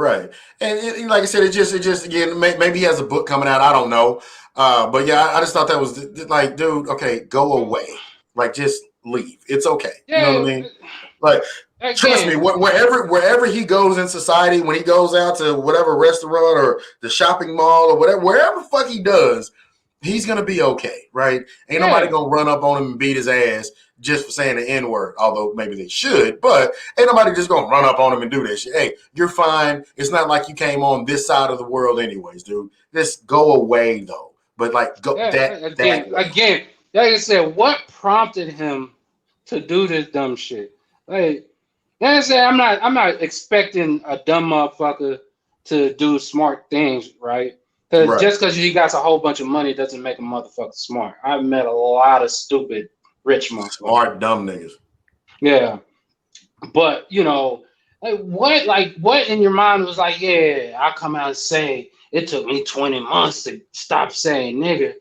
And like I said, it just again, maybe he has a book coming out. I don't know. But yeah, I just thought that was like, dude, okay, go away. Like, just leave. It's okay. Yeah. You know what I mean? Like, trust me, wherever he goes in society, when he goes out to whatever restaurant or the shopping mall or wherever the fuck he does, he's gonna be okay, right? Ain't nobody gonna run up on him and beat his ass just for saying the N-word, although maybe they should, but ain't nobody just gonna run up on him and do that shit. Hey, you're fine. It's not like you came on this side of the world anyways, dude. Just go away though. But like again, like I said, what prompted him to do this dumb shit? Like I said, I'm not expecting a dumb motherfucker to do smart things, right? Because just because he got a whole bunch of money doesn't make a motherfucker smart. I've met a lot of stupid rich motherfuckers. Smart dumb niggas. Yeah. But, you know, what in your mind was like, yeah, I'll come out and say it took me 20 months to stop saying nigga.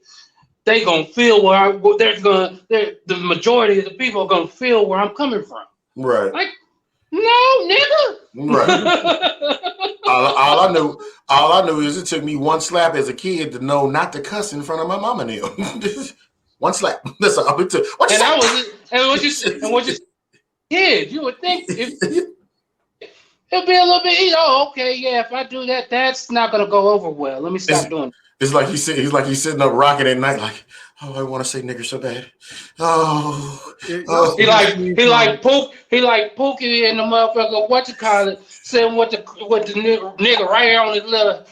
They gonna feel the majority of the people are gonna feel where I'm coming from. Right. Like, no, nigga. Right. All I knew is it took me one slap as a kid to know not to cuss in front of my mama now. One slap. That's all it took. What you kid, you would think it'd be a little bit easy. Oh, okay, yeah. If I do that, that's not gonna go over well. Let me stop doing it. It's like he's sitting up rocking at night, like, oh, I want to say nigger so bad. He like Pookie and the motherfucker. What you call it? Saying what the nigga right here on his little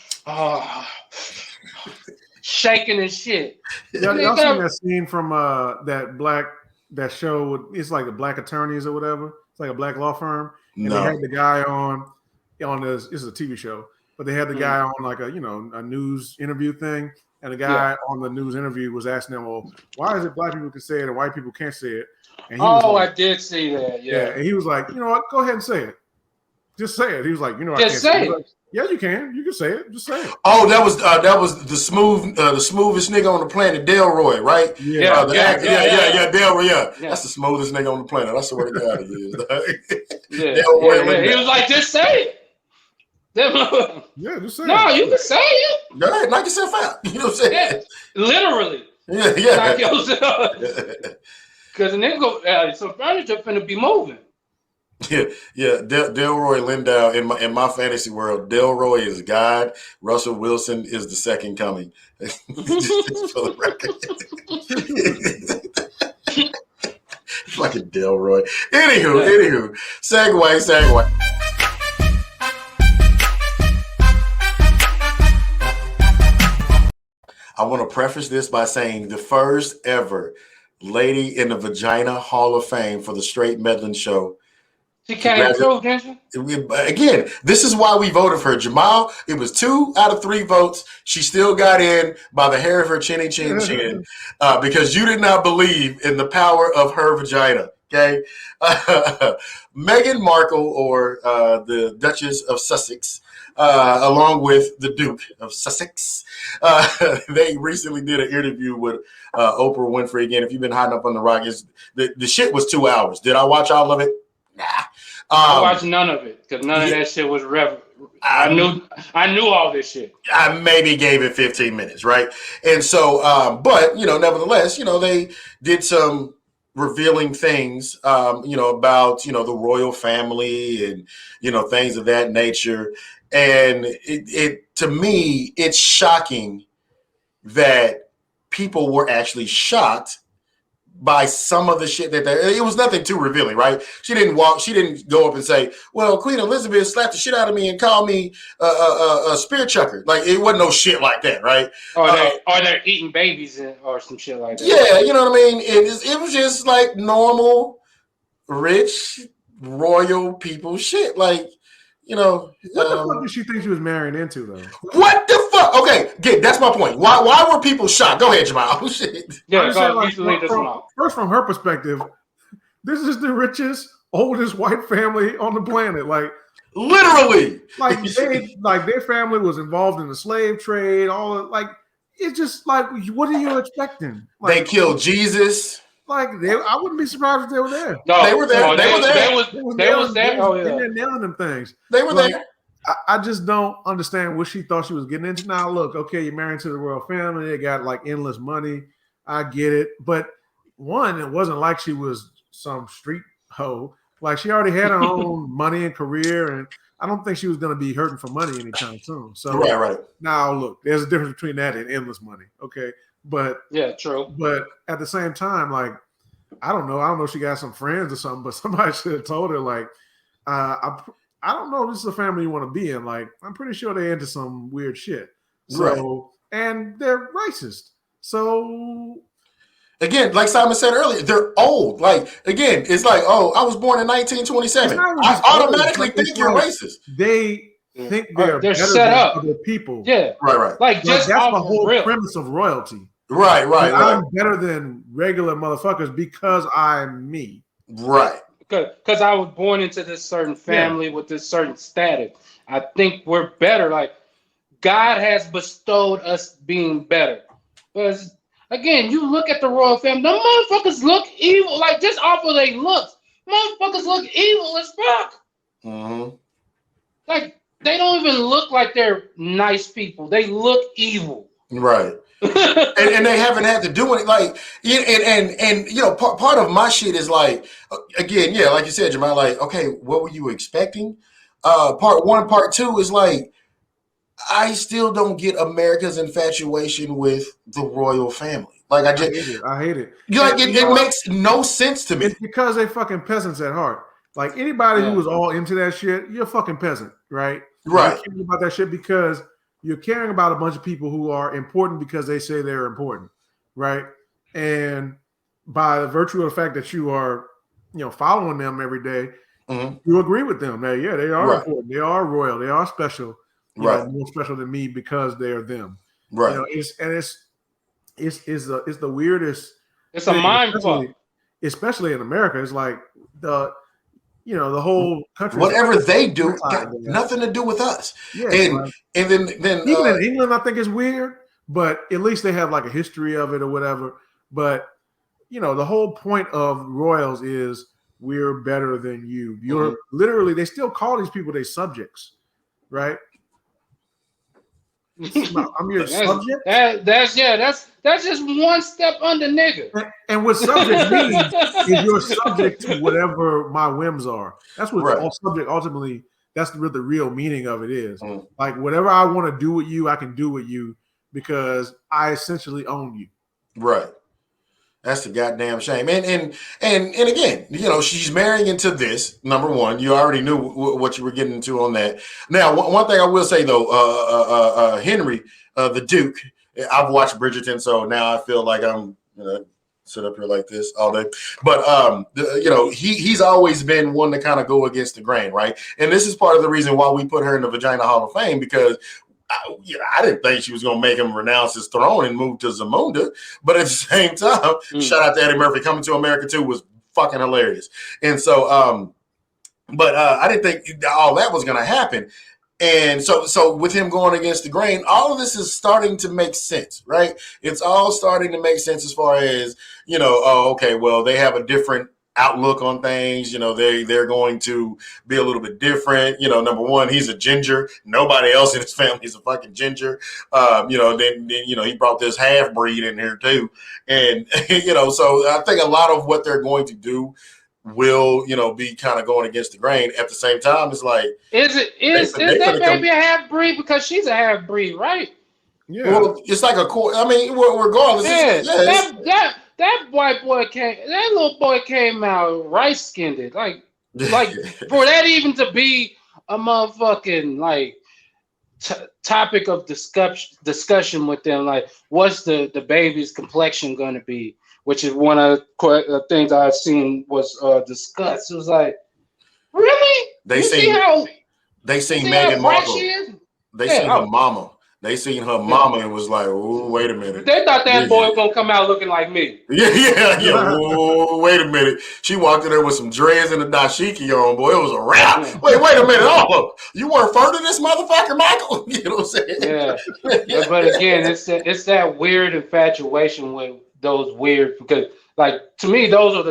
shaking and shit. Y'all seen that scene from that show? It's like the Black Attorneys or whatever. It's like a black law firm, and they had the guy on this. This is a TV show. But they had the guy on like a news interview thing, and the guy on the news interview was asking them, "Well, why is it black people can say it and white people can't say it?" And he was like, I did see that. Yeah, and he was like, "You know what? Go ahead and say it. Just say it." He was like, "You know, just say it." Like, yeah, you can. You can say it. Just say it. Oh, that was the smoothest nigga on the planet, Delroy, right? Yeah, Delroy. Yeah, that's the smoothest nigga on the planet. I swear to God, he is. Delroy, he was like, "Just say it." Yeah, just say no, it. you can say it. Go ahead, knock yourself out. You know what I'm saying? Yeah, literally. Yeah. Knock yourself. Because nigga, some furniture finna be moving. Yeah. Delroy Lindow in my fantasy world. Delroy is God. Russell Wilson is the second coming. Just for the record. Fucking Delroy. Anywho. Segue. I want to preface this by saying the first ever lady in the Vagina Hall of Fame for the Straight Meddling Show. She came through, didn't she? Again, this is why we voted for her. Jamal, it was 2 out of 3 votes. She still got in by the hair of her chinny chin chin because you did not believe in the power of her vagina. Okay. Meghan Markle, or the Duchess of Sussex, along with the Duke of Sussex, they recently did an interview with Oprah Winfrey. Again, if you've been hiding up on the rock, the shit was 2 hours. Did I watch all of it? Nah. I watched none of it because none of that shit was I knew all this shit. I maybe gave it 15 minutes, right? And so, but nevertheless, they did some revealing things, about the royal family and things of that nature. And it to me, it's shocking that people were actually shocked by some of the shit that it was nothing too revealing, right? She didn't go up and say, well, Queen Elizabeth slapped the shit out of me and called me a spear chucker. Like, it wasn't no shit like that, right? Or they're eating babies or some shit like that. Yeah, you know what I mean? It was just like normal, rich, royal people shit. Like, what the fuck did she think she was marrying into, though? What the fuck? Okay, that's my point. Why were people shocked? Go ahead, Jamal. Shit. Yeah, first, from her perspective, this is the richest, oldest white family on the planet. Like, literally, their family was involved in the slave trade. It's just like, what are you expecting? Like, they killed Jesus. Like, I wouldn't be surprised if they were there. No, they were there. They was there. Oh yeah, they're nailing them things. They were there. I just don't understand what she thought she was getting into. Now, look, okay, you're married to the royal family. They got like endless money. I get it, but one, it wasn't like she was some street hoe. Like, she already had her own money and career, and I don't think she was going to be hurting for money anytime soon. So, right. Now, look, there's a difference between that and endless money. Okay. But yeah, true. But at the same time, like, I don't know if she got some friends or something, but somebody should have told her, like, I don't know if this is a family you want to be in. Like, I'm pretty sure they're into some weird shit. So, right. And they're racist. So, again, like Simon said earlier, they're old. Like, again, it's like, oh, I was born in 1927. I automatically think you're racist. They think they're better set up. Than other people. Yeah, right. Like, just that's the whole premise of royalty. Right. I'm better than regular motherfuckers because I'm me. Right. Because I was born into this certain family with this certain status. I think we're better. Like, God has bestowed us being better. Because, again, you look at the royal family, them motherfuckers look evil. Like, just off of their looks, motherfuckers look evil as fuck. Mm-hmm. Like, they don't even look like they're nice people. They look evil. Right. and they haven't had to do it. Like, and part of my shit is like, again, yeah, like you said, Jamal, like, okay, what were you expecting? Part one, part two is like, I still don't get America's infatuation with the royal family. Like, I hate it. Like, it makes no sense to me. It's because they fucking peasants at heart. Like, anybody who was all into that shit, you're a fucking peasant, right? Right. You're caring about that shit because you're caring about a bunch of people who are important because they say they're important, right? And by the virtue of the fact that you are, following them every day, you agree with them. That, they are important. They are royal. They are special. More special than me because they are them. Right. It's the weirdest. It's a mind fuck. Especially in America. It's like the whole country. Whatever they do got nothing to do with us. Yeah, and then even in England, I think it's weird, but at least they have like a history of it or whatever. But the whole point of royals is we're better than you. You're literally, they still call these people their subjects, right? I'm your subject. That's just one step under nigga. And what subject means is you're subject to whatever my whims are. That's what all subject ultimately. That's the real meaning of it is. Like whatever I want to do with you, I can do with you because I essentially own you. Right. That's the goddamn shame. And again, you know, she's marrying into this. Number one, you already knew what you were getting into on that. Now, one thing I will say though, Henry, the Duke. I've watched Bridgerton, so now I feel like I'm sit up here like this all day. But you know, he's always been one to kind of go against the grain, right? And this is part of the reason why we put her in the Vagina Hall of Fame, because I didn't think she was going to make him renounce his throne and move to Zamunda. But at the same time, shout out to Eddie Murphy. Coming to America 2 was fucking hilarious. And so, but I didn't think all that was going to happen. And so with him going against the grain, all of this is starting to make sense, right? It's all starting to make sense as far as, you know, oh, okay, well, they have a different outlook on things. You know, they're going to be a little bit different. You know, number one, he's a ginger. Nobody else in his family is a fucking ginger. You know, then you know, he brought this half breed in here too. And, you know, so I think a lot of what they're going to do will, you know, be kind of going against the grain. At the same time, it's like, is that baby a half breed? Because she's a half breed, right? Yeah. Well, it's like a core. I mean, regardless. Yeah, that white boy that little boy came out rice skinned. Like for that even to be a motherfucking like topic of discussion with them, like what's the baby's complexion going to be, which is one of the things I've seen was discussed. It was like, really? They seen Meghan Markle. They seen her mama. They seen her mama and was like, "Oh, wait a minute." They thought that boy was gonna come out looking like me. Yeah. Oh, wait a minute. She walked in there with some dreads and a dashiki on, boy. It was a wrap. Wait a minute. Oh, you weren't referring to this motherfucker, Michael? You know what I'm saying? Yeah. But again, it's that weird infatuation with those weird, because like to me, those are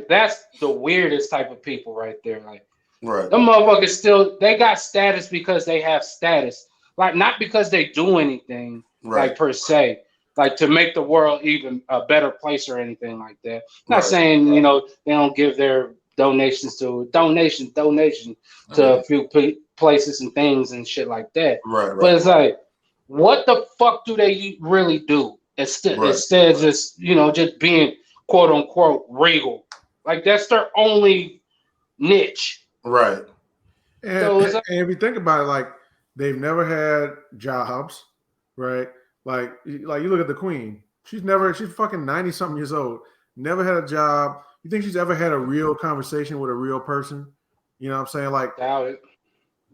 that's the weirdest type of people right there. Like, right. Them motherfuckers they got status because they have status. Like, not because they do anything, like, per se, like, to make the world even a better place or anything like that. Not saying, you know, they don't give their donations to a few places and things and shit like that. Right. But it's like, what the fuck do they really do? Instead of just, you know, just being, quote, unquote, regal. Like, that's their only niche. Right. And, so and if you think about it, like, they've never had jobs, right? Like you look at the Queen. She's fucking 90-something years old. Never had a job. You think she's ever had a real conversation with a real person? You know what I'm saying? Like, doubt it.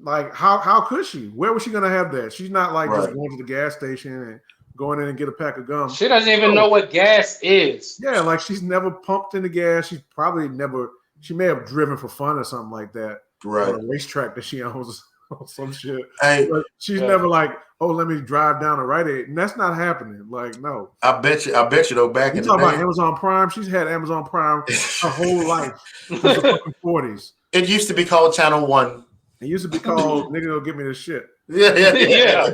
Like, how could she? Where was she gonna have that? She's not like just going to the gas station and going in and get a pack of gum. She doesn't even know what gas is. Yeah, like she's never pumped in the gas. She's probably never. She may have driven for fun or something like that. Right. On a racetrack that she owns. Some shit. Hey, but she's never like, oh, let me drive down the Rite Aid, and that's not happening. Like, no. I bet you though. Back in the day, about Amazon Prime. She's had Amazon Prime her whole life since the fucking 40s. It used to be called Channel 1. It used to be called "Nigga, go get me this shit." Yeah.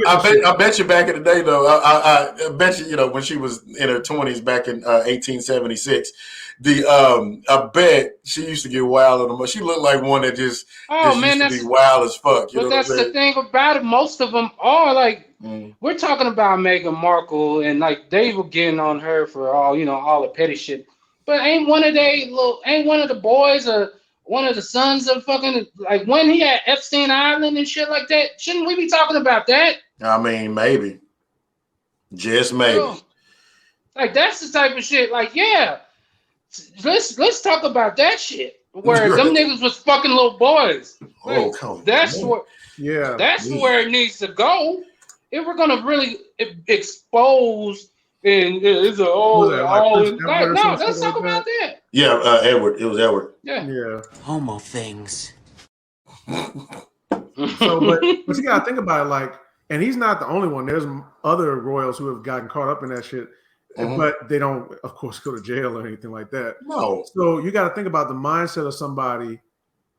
I bet you back in the day though. I bet you, you know, when she was in her 20s back in 1876. I bet she used to get wild on them. She looked like one that just used to be wild as fuck. But that's the thing about it. Most of them are like, we're talking about Meghan Markle, and like they were getting on her for all the petty shit. But ain't one of the boys or one of the sons of fucking, like, when he had Epstein Island and shit like that? Shouldn't we be talking about that? I mean, maybe, just maybe. Like, that's the type of shit. Like, yeah. Let's talk about that shit where them niggas was fucking little boys. Like, that's where it needs to go. If we're gonna really expose and let's talk about that. Yeah, Edward. It was Edward. Yeah. Homo things. So, but you gotta think about it, like, and he's not the only one. There's other royals who have gotten caught up in that shit. But they don't, of course, go to jail or anything like that. No. So you got to think about the mindset of somebody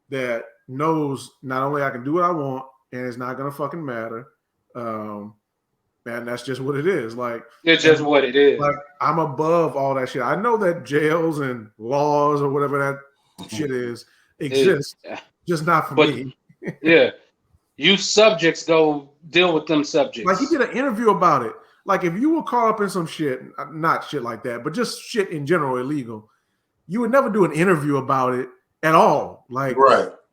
that knows not only I can do what I want and it's not going to fucking matter, And that's just what it is. Like it's just what it is. Like I'm above all that shit. I know that jails and laws or whatever that shit is exist, just not for me. Yeah, you subjects go deal with them subjects. Like he did an interview about it. Like if you were caught up in some shit, not shit like that, but just shit in general illegal, you would never do an interview about it at all. Like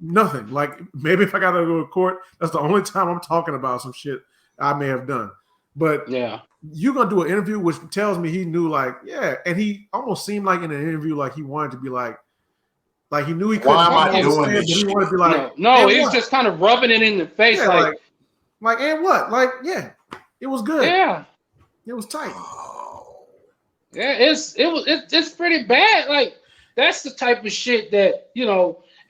nothing. Like maybe if I got to go to court, that's the only time I'm talking about some shit I may have done. But you're gonna do an interview which tells me he knew, like, and he almost seemed like in an interview like he wanted to be like he knew he couldn't. Why am I doing this? He wanted to be like, no, he's just kind of rubbing it in the face, like, and what? Like, it was good. Yeah, it was tight. Yeah, it's pretty bad. Like that's the type of shit that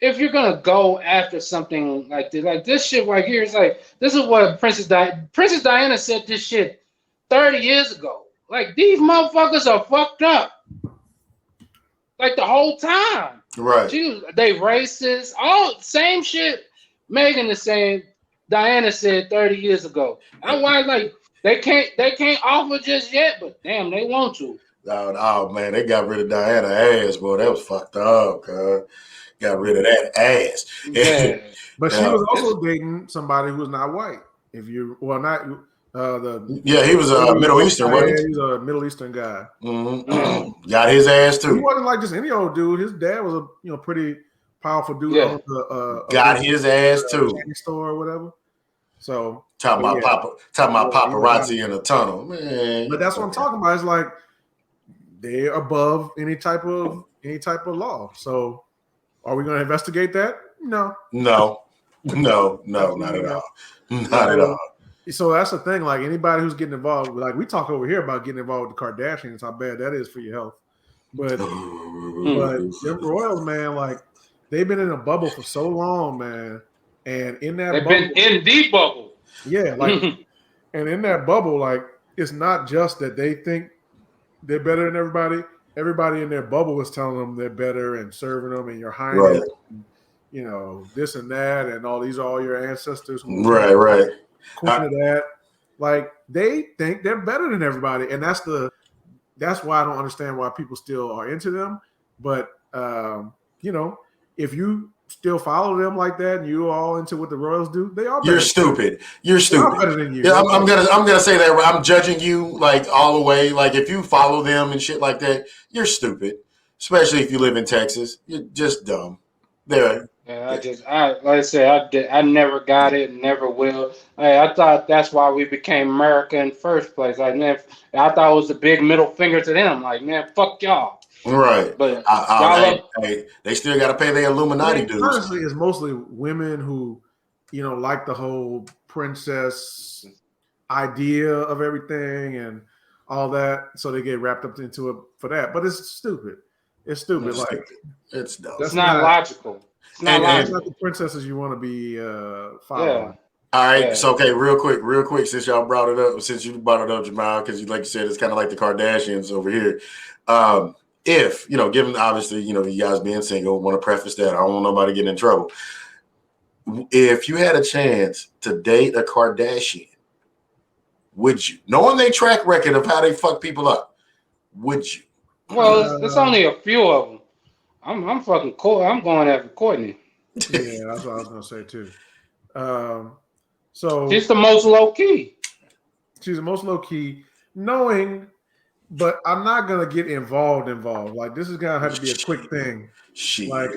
if you're gonna go after something like this shit right here, it's like this is what Princess Diana said this shit 30 years ago. Like these motherfuckers are fucked up. Like the whole time. Right. They racist. All same shit Meghan is saying Diana said 30 years ago. That's why like they can't offer just yet, but damn, they want to. Oh man, they got rid of Diana ass, boy. That was fucked up, cuz. Got rid of that ass. Yeah. But she was also dating somebody who was not white. If you he was a Middle Eastern, wasn't he? He was a Middle Eastern guy. Mm-hmm. Got his ass too. He wasn't like just any old dude. His dad was a pretty powerful dude. Yeah. Got his ass too. Store or whatever. So talking about paparazzi in the tunnel, man. But that's what I'm talking about. It's like they're above any type of law. So are we going to investigate that? No, not at all. Not at all. So that's the thing. Like anybody who's getting involved, like we talk over here about getting involved with the Kardashians, how bad that is for your health. But them royals, man, like they've been in a bubble for so long, man. And in that they've been in the bubble. Yeah, like and in that bubble, like it's not just that they think they're better than everybody. Everybody in their bubble is telling them they're better and serving them, and you're hiring, this and that, and all these are all your ancestors. Right. Queen of that, like they think they're better than everybody, and that's why I don't understand why people still are into them. But if you still follow them like that and you're all into what the royals do, they are better. You're stupid. You're stupid. Better than you. Yeah, I'm gonna say that I'm judging you like all the way. Like if you follow them and shit like that, you're stupid. Especially if you live in Texas. You're just dumb. There. Yeah, like I said, I never got it, never will. I thought that's why we became America in the first place. Like, man, I thought it was a big middle finger to them. Like, man, fuck y'all. Right, but they still got to pay their Illuminati dues. Honestly, it's mostly women who, like the whole princess idea of everything and all that, so they get wrapped up into it for that. But it's stupid. It's stupid. It's dumb. It's not logical. It's not the princesses you want to be following. Yeah. All right, so okay, real quick, since you brought it up, Jamile, because like you said, it's kind of like the Kardashians over here. If given obviously you guys being single, want to preface that I don't want nobody getting in trouble. If you had a chance to date a Kardashian, would you, knowing their track record of how they fuck people up, would you? Well, it's only a few of them. I'm fucking cool. I'm going after Courtney. Yeah, that's what I was gonna say too. So she's the most low key. She's the most low key, knowing. But I'm not gonna get involved. Like this is gonna have to be a quick thing. Like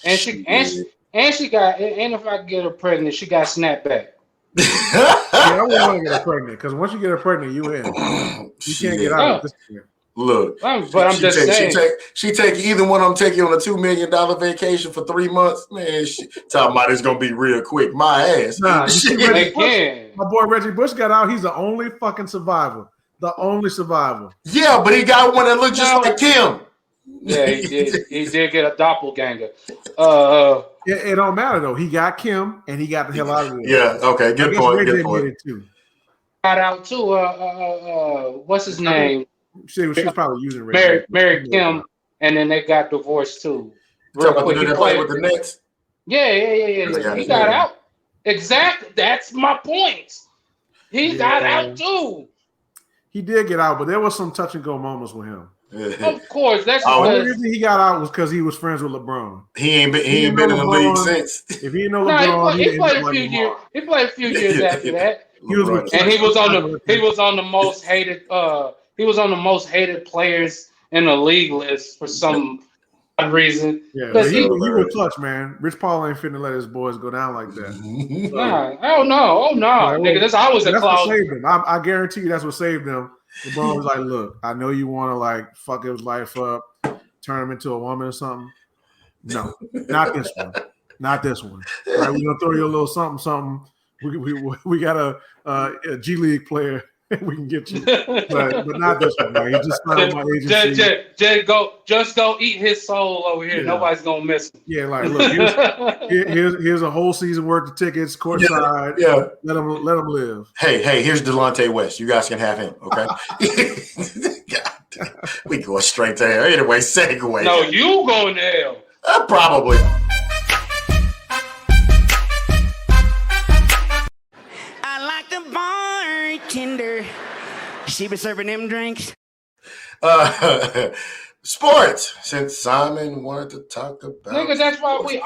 and she got, and if I get her pregnant, she got snapped back. I wouldn't want to get her pregnant because once you get her pregnant, you in. You can't get out of this thing. Look, but I'm just saying. She take either one of them take you on a $2 million vacation for 3 months. Man, talking about it's gonna be real quick. My ass. Nah, my boy Reggie Bush got out. He's the only fucking survivor. The only survivor. Yeah, but he got one that looked just like Kim. Yeah, he did. He did get a doppelganger. It don't matter though. He got Kim and he got the hell out of there. Yeah. Okay. Good point. Good point. Got out too. What's his name? She was probably using married Kim, and then they got divorced too. Real quick. He played with the Nets. Yeah. He got out. Exactly. That's my point. He got out too. He did get out, but there was some touch and go moments with him. Of course, that's the only reason he got out was because he was friends with LeBron. He ain't been in the league since. If he didn't know LeBron, he played a few years. He played a few years after that. He was on the most hated. He was on the most hated players in the league list for some reason. Yeah, he was clutch, man. Rich Paul ain't finna let his boys go down like that. Oh no, nigga, that's always a cloud. What saved him. I guarantee you, that's what saved him. LeBron was like, "Look, I know you want to like fuck his life up, turn him into a woman or something. No, not this one. Not this one. All right, we're gonna throw you a little something. We got a G League player." We can get you, but not this one. Man. He just signed my agency. Just go eat his soul over here. Yeah. Nobody's gonna miss him. Yeah, like look, here's a whole season worth of tickets, courtside. Yeah, let him live. Hey, here's Delonte West. You guys can have him, okay? We go straight to hell. Anyway, segue. No, you going to hell? Probably. Bartender, she been serving them drinks. Sports. Since Simon wanted to talk about, nigga, that's why we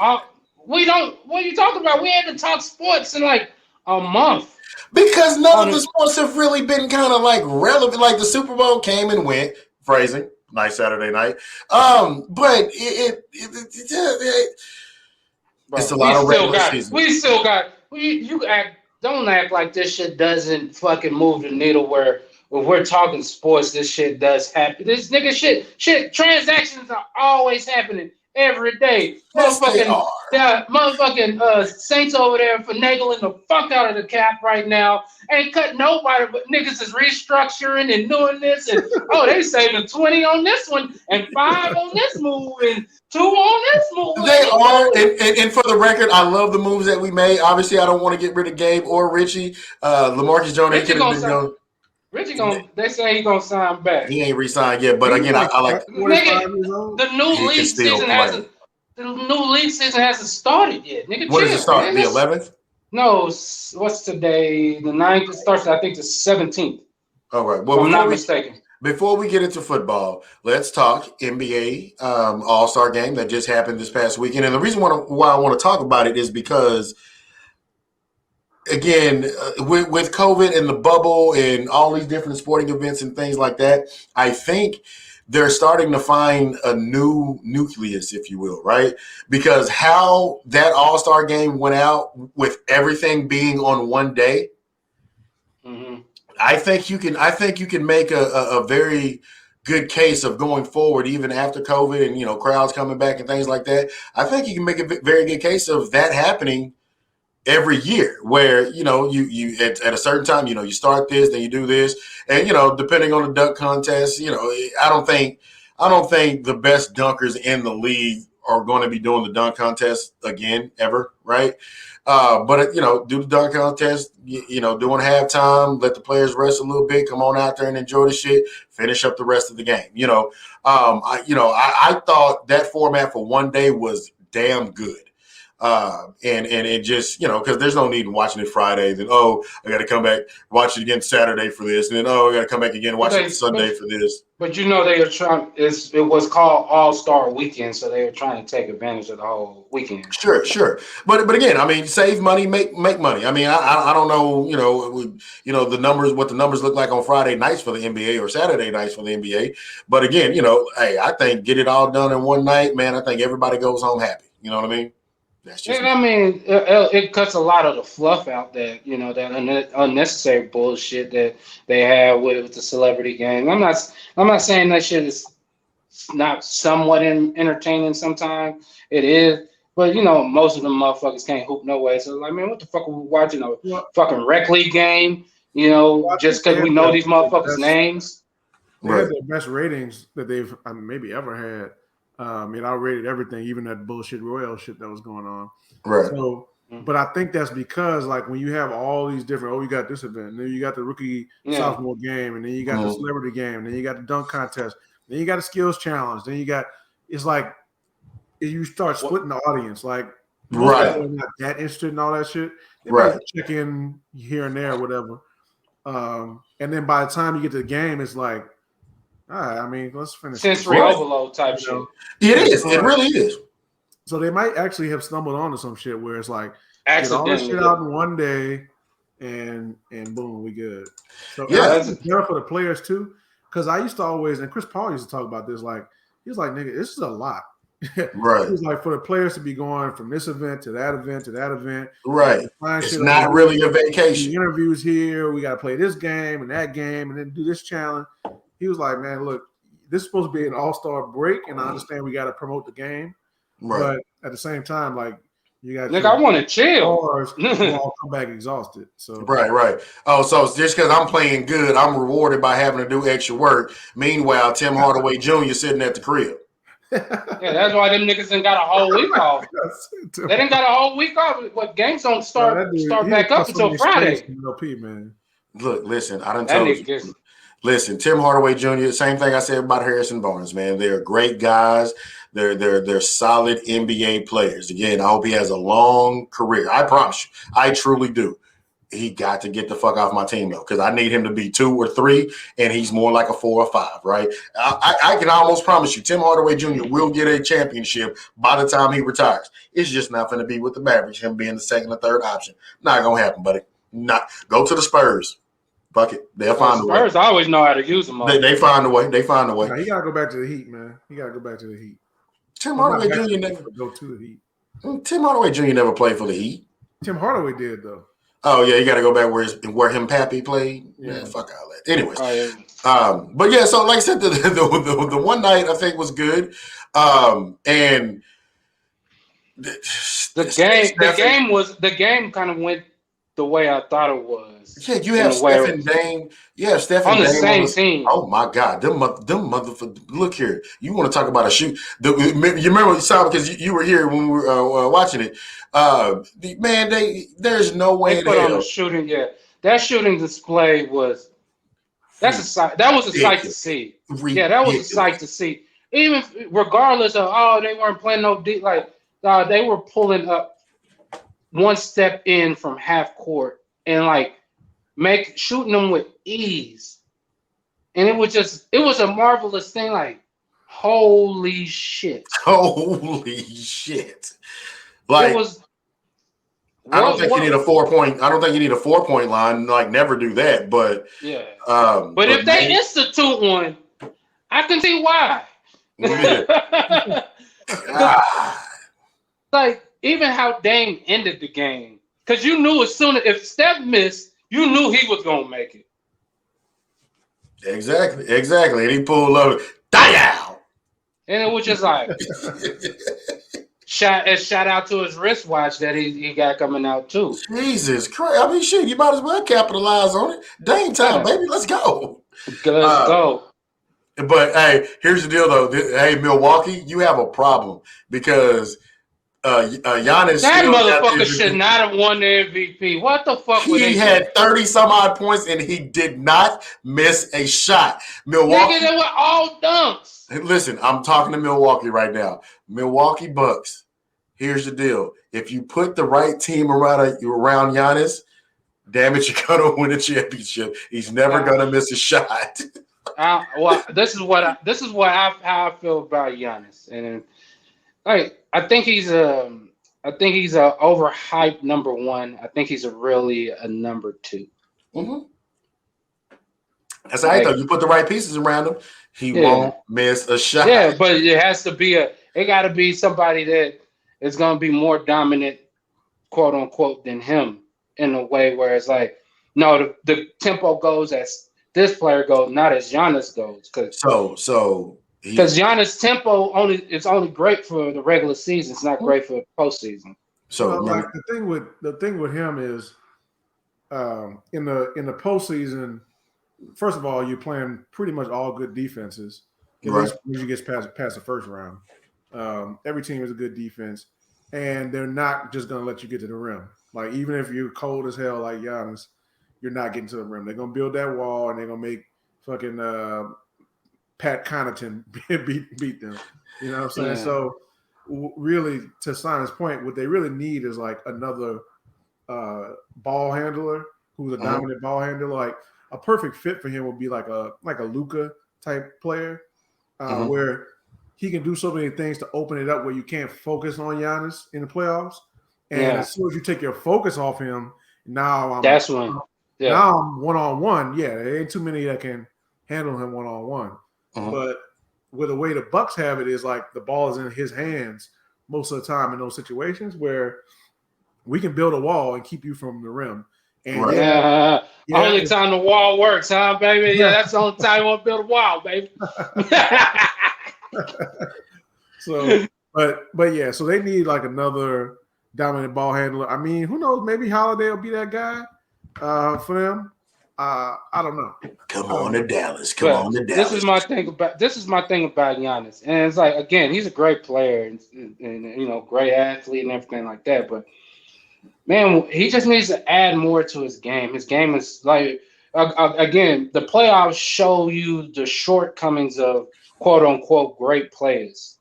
don't. What are you talking about? We haven't talked sports in like a month because none of the sports have really been kind of like relevant. Like the Super Bowl came and went. Phrasing, nice Saturday night. But it's a lot of regular season. Don't act like this shit doesn't fucking move the needle where when we're talking sports, this shit does happen. This nigga shit, transactions are always happening every day. Motherfucking Saints over there finagling the fuck out of the cap right now. Ain't cut nobody, but niggas is restructuring and doing this. And they saving 20 on this one and 5 on this move and 2 on this move. They are, and for the record, I love the moves that we made. Obviously, I don't want to get rid of Gabe or Richie. LaMarcus Jones could have been Richie they say he gonna sign back. He ain't re-signed yet, but again, I like nigga, the new league season hasn't started yet. Nigga, what does it start? The 11th? No, what's today? The 9th. It starts, I think, the 17th. All right. Well, if I'm not mistaken. Before we get into football, let's talk NBA All-Star game that just happened this past weekend. And the reason why I want to talk about it is because, again, with COVID and the bubble and all these different sporting events and things like that, I think they're starting to find a new nucleus, if you will, right? Because how that All-Star game went out with everything being on one day, I think you can make a very good case of going forward, even after COVID and crowds coming back and things like that. I think you can make a very good case of that happening every year, where you at a certain time, you start this, then you do this, and depending on the dunk contest, I don't think the best dunkers in the league are going to be doing the dunk contest again ever, right? But do the dunk contest, doing halftime, let the players rest a little bit, come on out there and enjoy the shit, finish up the rest of the game. I thought that format for one day was damn good. And it just, because there's no need in watching it Friday. Then, I got to come back, watch it again Saturday for this. And then, I got to come back again and watch it Sunday for this. But they are trying, it was called All-Star Weekend, so they were trying to take advantage of the whole weekend. Sure. But again, I mean, save money, make money. I mean, I don't know, the numbers, what the numbers look like on Friday nights for the NBA or Saturday nights for the NBA. But again, hey, I think get it all done in one night, man. I think everybody goes home happy. You know what I mean? It cuts a lot of the fluff out that that unnecessary bullshit that they have with the celebrity game. I'm not saying that shit is not somewhat entertaining. Sometimes it is, but most of them motherfuckers can't hoop no way. So what the fuck are we watching a fucking rec league game? Just because we know these motherfuckers' names. They had the best ratings that they've maybe ever had. I rated everything, even that bullshit Royal shit that was going on. Right. So, but I think that's because, like, when you have all these different, you got this event, and then you got the rookie sophomore game, and then you got the celebrity game, and then you got the dunk contest, then you got a skills challenge, then you got, it's like, you start splitting the audience. Like, right, people are not that interested in all that shit. They right. Check in here and there, or whatever. And then by the time you get to the game, it's like, all right, I mean, let's finish. Sensory overload type shit. It is. It really is. So they might actually have stumbled onto some shit where it's like, get all this shit out in one day, and boom, we good. So that's better for the players too, because I used to always, and Chris Paul used to talk about this, like he was like, nigga, this is a lot. Right. He was like, for the players to be going from this event to that event to that event. Right. It's not really a vacation. Interviews here, we got to play this game and that game, and then do this challenge. He was like, man, look, this is supposed to be an all-star break, and I understand we got to promote the game. Right. But at the same time, like, you got I want to chill. All come back exhausted. So right. Oh, so just because I'm playing good, I'm rewarded by having to do extra work. Meanwhile, Tim Hardaway Jr. sitting at the crib. Yeah, that's why them niggas didn't got a whole week off. They didn't got a whole week off. What games don't start back up until Friday. Man. Look, listen, I done told you. Listen, Tim Hardaway Jr., same thing I said about Harrison Barnes, man. They're great guys. They're solid NBA players. Again, I hope he has a long career. I promise you. I truly do. He got to get the fuck off my team, though, because I need him to be 2 or 3, and he's more like a 4 or 5, right? I can almost promise you Tim Hardaway Jr. will get a championship by the time he retires. It's just not going to be with the Mavericks, him being the second or third option. Not going to happen, buddy. Not. Go to the Spurs. Fuck it. They'll find a way. Spurs always know how to use them. They find a way. They find a way. Nah, he got to go back to the Heat, man. He got to go back to the Heat. Tim Hardaway Jr. never go to the Heat. Tim Hardaway Jr. never played for the Heat. Tim Hardaway did, though. Oh, yeah, you got to go back where him Pappy played. Yeah, fuck all that. Anyways, but yeah, so like I said, the one night I think was good, and the game kind of went the way I thought it was. Yeah, you have Steph and Dame. Yeah, Steph and Dame on the same team. Oh my God, them motherfuckers! Look here, you want to talk about a shoot? You remember Sam, because you were here when we were watching it. Man, there's no way they put on the shooting. Yeah, that shooting display was that was a sight to see. Yeah, that was a sight to see. Even regardless of they weren't playing no deep, like they were pulling up one step in from half court and like shooting them with ease, and it was a marvelous thing. Like, holy shit! Like, it was. I don't think you need a 4-point. I don't think you need a 4-point line. Like, never do that. But yeah. But if they institute one, I can see why. Yeah. Like, even how Dame ended the game, because you knew as soon as if Steph missed, you knew he was gonna make it. Exactly. And he pulled up, down. And it was just like shout out to his wristwatch that he got coming out too. Jesus Christ! I mean, shit, you might as well capitalize on it. Dang time, baby, let's go. Let's go. But hey, here's the deal, though. Hey, Milwaukee, you have a problem because Giannis. That motherfucker should not have won the MVP. What the fuck? He had 30 some odd points and he did not miss a shot. Milwaukee. Nigga, they were all dunks. Listen, I'm talking to Milwaukee right now. Milwaukee Bucks. Here's the deal: if you put the right team around Giannis, damn it, you're gonna win a championship. He's never gonna miss a shot. Well, this is how I feel about Giannis, and like I think he's a overhyped number 1. I think he's really a number 2. Mm-hmm. That's right, though. You put the right pieces around him, he won't miss a shot. Yeah, but it has to be it got to be somebody that is going to be more dominant, quote unquote, than him in a way where it's like, no, the tempo goes as this player goes, not as Giannis goes. Because Giannis' tempo it's only great for the regular season. It's not great for the postseason. So like the thing with him is in the postseason, first of all, you're playing pretty much all good defenses. Right. When you get past the first round. Every team is a good defense, and they're not just going to let you get to the rim. Like, even if you're cold as hell like Giannis, you're not getting to the rim. They're going to build that wall, and they're going to make fucking Pat Connaughton beat them. You know what I'm saying? Yeah. So, really, to Simon's point, what they really need is, like, another ball handler who's a dominant ball handler. Like, a perfect fit for him would be like a Luka type player, where he can do so many things to open it up where you can't focus on Giannis in the playoffs. And as soon as you take your focus off him, now I'm one-on-one. Yeah, there ain't too many that can handle him one-on-one. But with the way the Bucks have it is like the ball is in his hands most of the time in those situations where we can build a wall and keep you from the rim. And only time the wall works, huh, baby? Yeah, that's the only time you want to build a wall, baby. So, but yeah, so they need like another dominant ball handler. I mean, who knows? Maybe Holiday will be that guy for them. I don't know. Come on to Dallas. This is my thing about Giannis, and it's like, again, he's a great player and great athlete and everything like that. But man, he just needs to add more to his game. His game is like, again, the playoffs show you the shortcomings of quote unquote great players.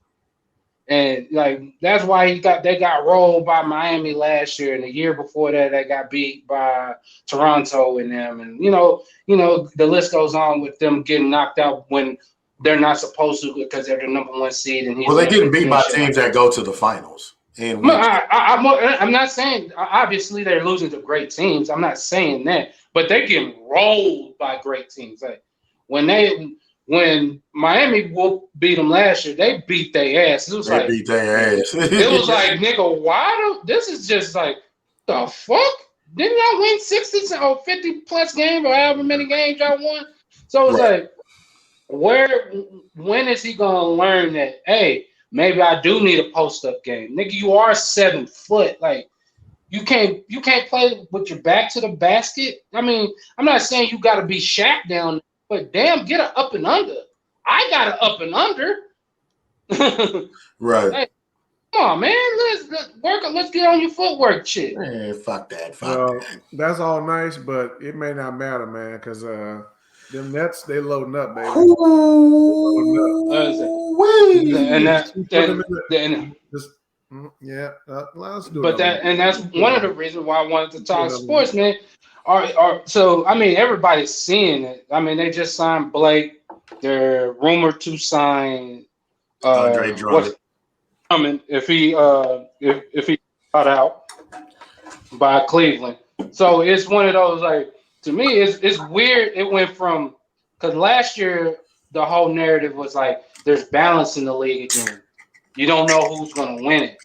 And like that's why they got rolled by Miami last year, and the year before that they got beat by Toronto and them, and you know the list goes on with them getting knocked out when they're not supposed to because they're the number one seed. And they're getting beat by teams that go to the finals. And I'm not saying obviously they're losing to great teams. I'm not saying that, but they're getting rolled by great teams. Like when Miami beat them last year, they beat their ass. It was like nigga, this is just like the fuck? Didn't y'all win 60 or 50 plus games or however many games y'all won? So it's like, when is he gonna learn that? Hey, maybe I do need a post up game, nigga. You are 7 foot, like. You can't play with your back to the basket. I mean, I'm not saying you got to be Shaq down. But damn, get an up and under. I got an up and under. Right. Hey, come on, man. Let's work. Let's get on your footwork, shit. Man, fuck that. That's all nice, but it may not matter, man, because them Nets, they loading up, baby. Let's do it. And that's one of the reasons why I wanted to talk sports, man. So I mean, everybody's seeing it. I mean, they just signed Blake. They're rumored to sign Andre Drummond. I mean, if he got out by Cleveland, so it's one of those like, to me, it's weird. It went from, because last year the whole narrative was like there's balance in the league again. You don't know who's gonna win it.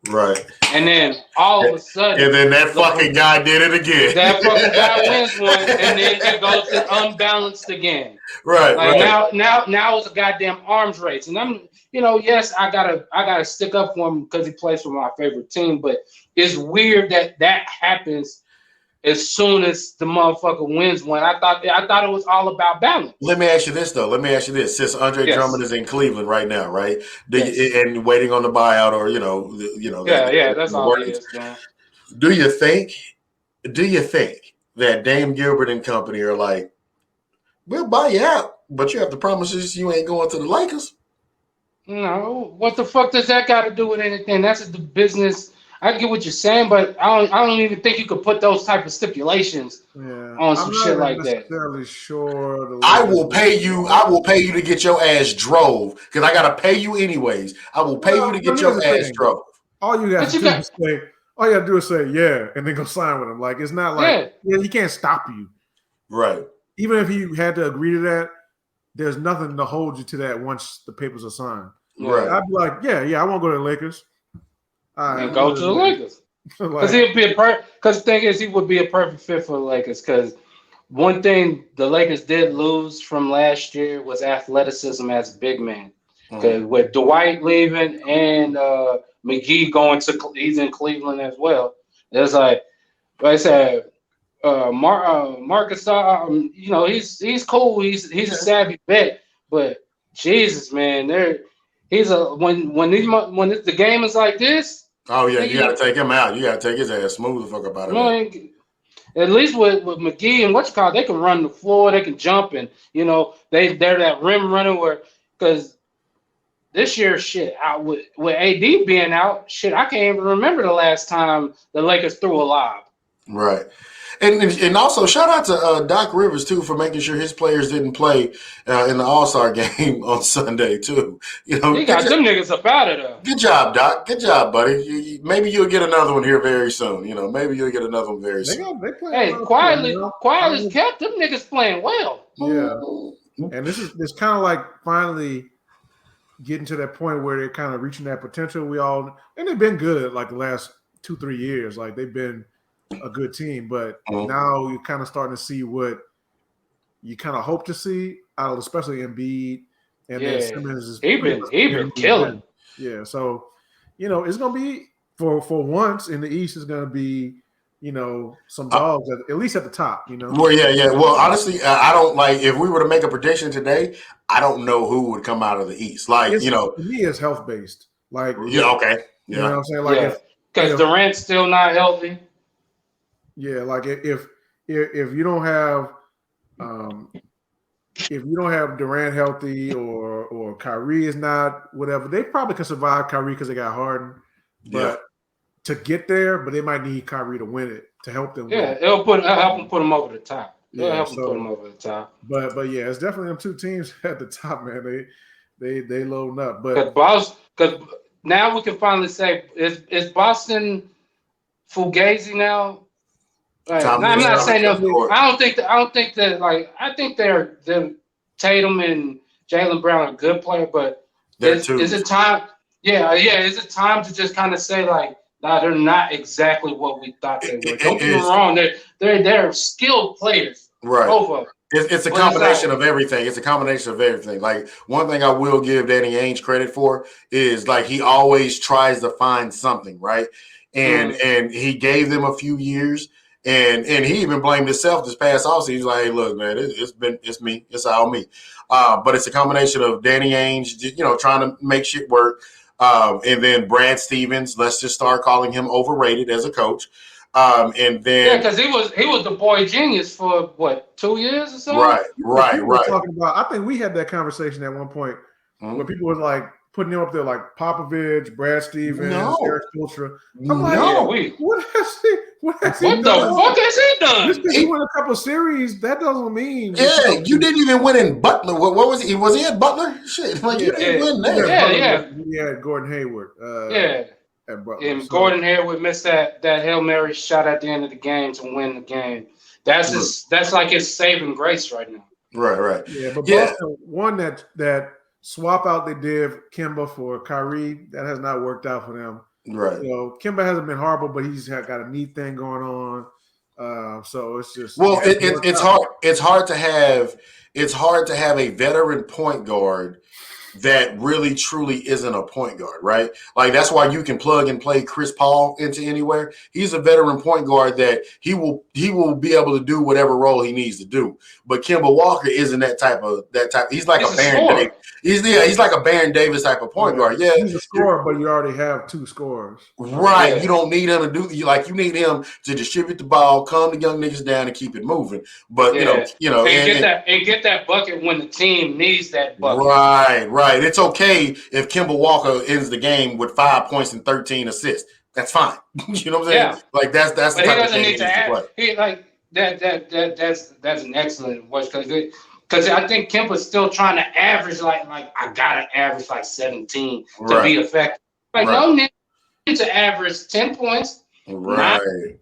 Right. And then all of a sudden, and then that fucking guy did it again. That fucking guy wins one, and then it goes to unbalanced again. Right. Like now it's a goddamn arms race, and I'm, yes, I gotta stick up for him because he plays for my favorite team, but it's weird that happens as soon as the motherfucker wins one. I thought it was all about balance. Let me ask you this though. Since Andre Drummond is in Cleveland right now, right? And waiting on the buyout, or that's all it is, man. Do you think that Dame Gilbert and company are like, we'll buy you out, but you have to promise us you ain't going to the Lakers? No, what the fuck does that got to do with anything? That's the business. I get what you're saying, but I don't even think you could put those type of stipulations on some shit like that. I'm not necessarily sure. I will pay you to get your ass drove, because I gotta pay you anyways. I will pay you to get your ass drove. All you gotta do is say yeah, and then go sign with him. Like, it's not like he can't stop you. Right. Even if you had to agree to that, there's nothing to hold you to that once the papers are signed. Right. I'd be like, yeah, I won't go to the Lakers. And go to the Lakers. Because the thing is, he would be a perfect fit for the Lakers. Because one thing the Lakers did lose from last year was athleticism as a big man. Because with Dwight leaving and McGee he's in Cleveland as well. It's like I said, Marcus, he's cool. He's a savvy vet, but Jesus, man, when the game is like this. Oh yeah, you gotta take him out. You gotta take his ass smooth the fuck up out of there. At least with McGee and they can run the floor, they can jump, and they're that rim runner because this year with AD being out, I can't even remember the last time the Lakers threw a lob. Right. And also shout out to Doc Rivers too for making sure his players didn't play in the All-Star game on Sunday too. You know, he got them niggas up out of there. Good job, Doc. Good job, buddy. Maybe you'll get another one here very soon. You know, maybe you'll get another one very soon. Hey, quietly kept them niggas playing well. Yeah, and this kind of like finally getting to that point where they're kind of reaching that potential. And they've been good like the last 2-3 years. Like they've been a good team, but now you're kind of starting to see what you kind of hope to see out of especially Embiid. And then Simmons is he been killing. Yeah, so it's gonna be for once in the East is gonna be some dogs at least at the top. Well, yeah. Well, honestly, I don't like if we were to make a prediction today. I don't know who would come out of the East. Like to me, it's health based. Like okay, yeah, you know what I'm saying. Like because Durant's still not healthy. Yeah, like if you don't have Durant healthy or Kyrie is not whatever, they probably can survive Kyrie because they got Harden. But to get there, but they might need Kyrie to win it to help them. Yeah, it'll help them put them over the top. It'll help them put them over the top. But yeah, it's definitely them two teams at the top, man. They loading up. But because now we can finally say is Boston Fugazi now. Like, I'm not saying that. I think they're Tatum and Jaylen Brown are good players, but is it time? Yeah. Is it time to just kind of say like, nah, they're not exactly what we thought they were. Don't get me wrong. They're skilled players. Right. Both of them. It's a combination of everything. It's a combination of everything. Like one thing I will give Danny Ainge credit for is like he always tries to find something, right? And he gave them a few years. And he even blamed himself this past offseason. He's like, hey, look, man, it's me. It's all me. But it's a combination of Danny Ainge, trying to make shit work. And then Brad Stevens, let's just start calling him overrated as a coach. And then because he was the boy genius for what 2 years or so. Right. Talking about, I think we had that conversation at one point where people were like putting him up there like Popovich, Brad Stevens, Eric Spoelstra. I'm like, what has he done? The fuck has he done? Just because he won a couple series, that doesn't mean. Yeah, you didn't even win in Butler. What was he? Was he at Butler? Shit, like you didn't win there. Yeah, Gordon Hayward. At Butler. And Gordon Hayward missed that Hail Mary shot at the end of the game to win the game. That's like his saving grace right now. Right. Yeah, but Boston won that swap out they did Kemba for Kyrie. That has not worked out for them. Right. Kemba hasn't been horrible, but he's got a knee thing going on. So it's just it's hard. It's hard to have a veteran point guard that really truly isn't a point guard, right? Like that's why you can plug and play Chris Paul into anywhere. He's a veteran point guard that he will be able to do whatever role he needs to do. But Kemba Walker isn't that type. He's like a Baron Davis. He's like a Baron Davis type of point guard. Yeah, he's a scorer, but you already have two scorers. Right. You don't need him to do you need him to distribute the ball, calm the young niggas down, and keep it moving. But and get that bucket when the team needs that bucket. Right. It's okay if Kemba Walker ends the game with 5 points and 13 assists. That's fine. You know what I'm saying? Yeah. Like that's the type of thing he needs to play. He like that's an excellent voice because I think Kemba's still trying to average like I gotta average like 17 to be effective. Like no need to average 10 points, 9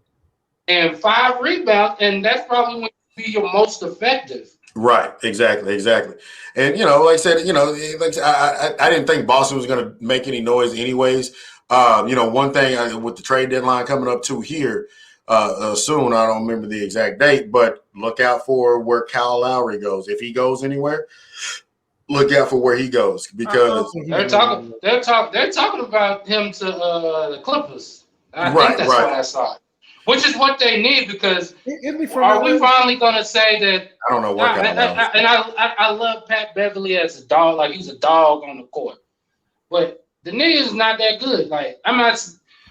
and 5 rebounds, and that's probably when you be your most effective. Right, exactly. And like I said, I didn't think Boston was going to make any noise anyways. One thing with the trade deadline coming up too here soon, I don't remember the exact date, but look out for where Kyle Lowry goes. If he goes anywhere, look out for where he goes because they're talking about him to the Clippers. I think that's what I saw. Which is what they need because are we finally going to say that? I don't know what. I love Pat Beverly as a dog. Like he's a dog on the court, but the nigga is not that good. Like I'm not.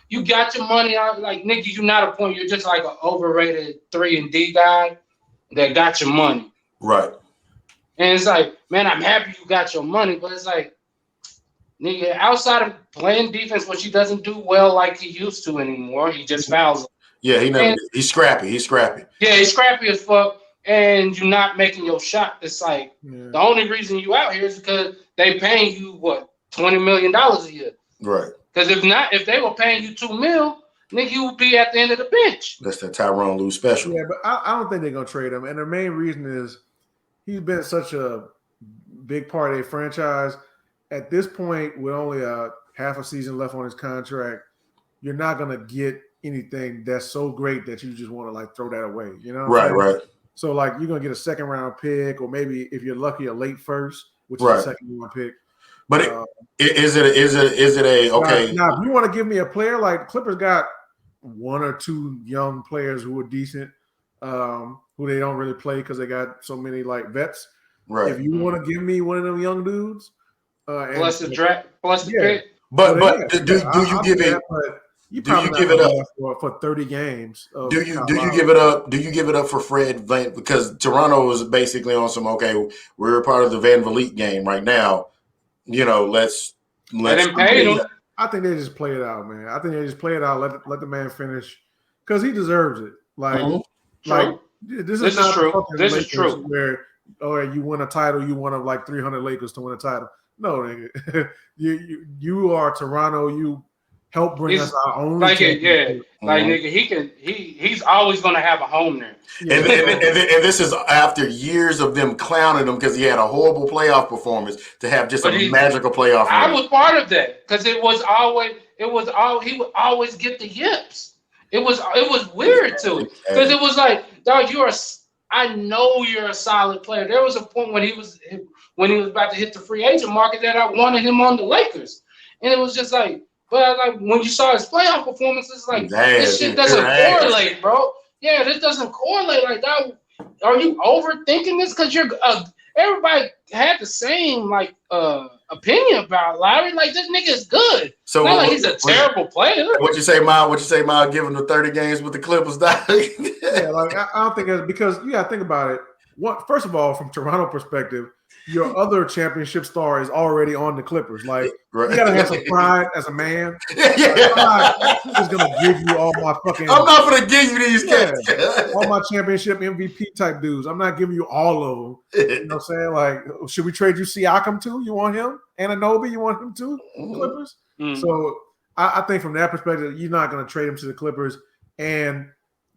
You got your money out. Like nigga, you're not a point. You're just like an overrated 3-and-D guy that got your money. Right. And it's like, man, I'm happy you got your money, but it's like, nigga, outside of playing defense, which he doesn't do well like he used to anymore. He just fouls. Yeah, he's scrappy. He's scrappy. Yeah, he's scrappy as fuck, and you're not making your shot. It's like the only reason you out here is because they paying you what $20 million a year. Right. Because if they were paying you $2 million, nigga, you would be at the end of the bench. That's the Tyrone Lue special. Yeah, but I don't think they're gonna trade him, and the main reason is he's been such a big part of their franchise. At this point, with only half a season left on his contract, you're not gonna get anything that's so great that you just want to like throw that away. You know, right. So like you're gonna get a second round pick, or maybe if you're lucky, a late first, which is a second round pick. But is it a okay? Now, if you want to give me a player, like Clippers got one or two young players who are decent, who they don't really play because they got so many like vets. Right. If you want to give me one of them young dudes, plus the draft, plus the pick. But do you give it? You do you give it up for 30 games? Do you give it up? Do you give it up for Fred Van? Because Toronto is basically on some we're a part of the Van Vliet game right now. You know, let's pay him. I think they just play it out, man. I think they just play it out. Let the man finish because he deserves it. Like, this is true. This is true. Where you win a title, you won of like 300 Lakers to win a title. No, nigga. you are Toronto. You help bring us our own. Like nigga, he's always gonna have a home there. Yeah. And this is after years of them clowning him because he had a horrible playoff performance to have just a magical playoff. I was part of that because he would always get the yips. It was weird to it because it was like, dog, I know you're a solid player. There was a point when he was about to hit the free agent market that I wanted him on the Lakers, and it was just like. But like when you saw his playoff performances, like this shit doesn't correlate, bro. Yeah, this doesn't correlate like that. Are you overthinking this? Because you're everybody had the same like opinion about Lowry. Like this nigga is good. So not like he's a terrible player. What you say, Miles? Giving him 30 games with the Clippers, Yeah, like I don't think that's because you gotta think about it. First of all, from Toronto perspective, your other championship star is already on the Clippers. Like, you gotta have some pride as a man. I'm just gonna give you all my fucking. I'm not gonna give you these guys. All my championship MVP type dudes. I'm not giving you all of them. You know what I'm saying? Like, should we trade you Siakam too? You want him? Anunoby, you want him too? Clippers. So I think from that perspective, you're not gonna trade him to the Clippers, and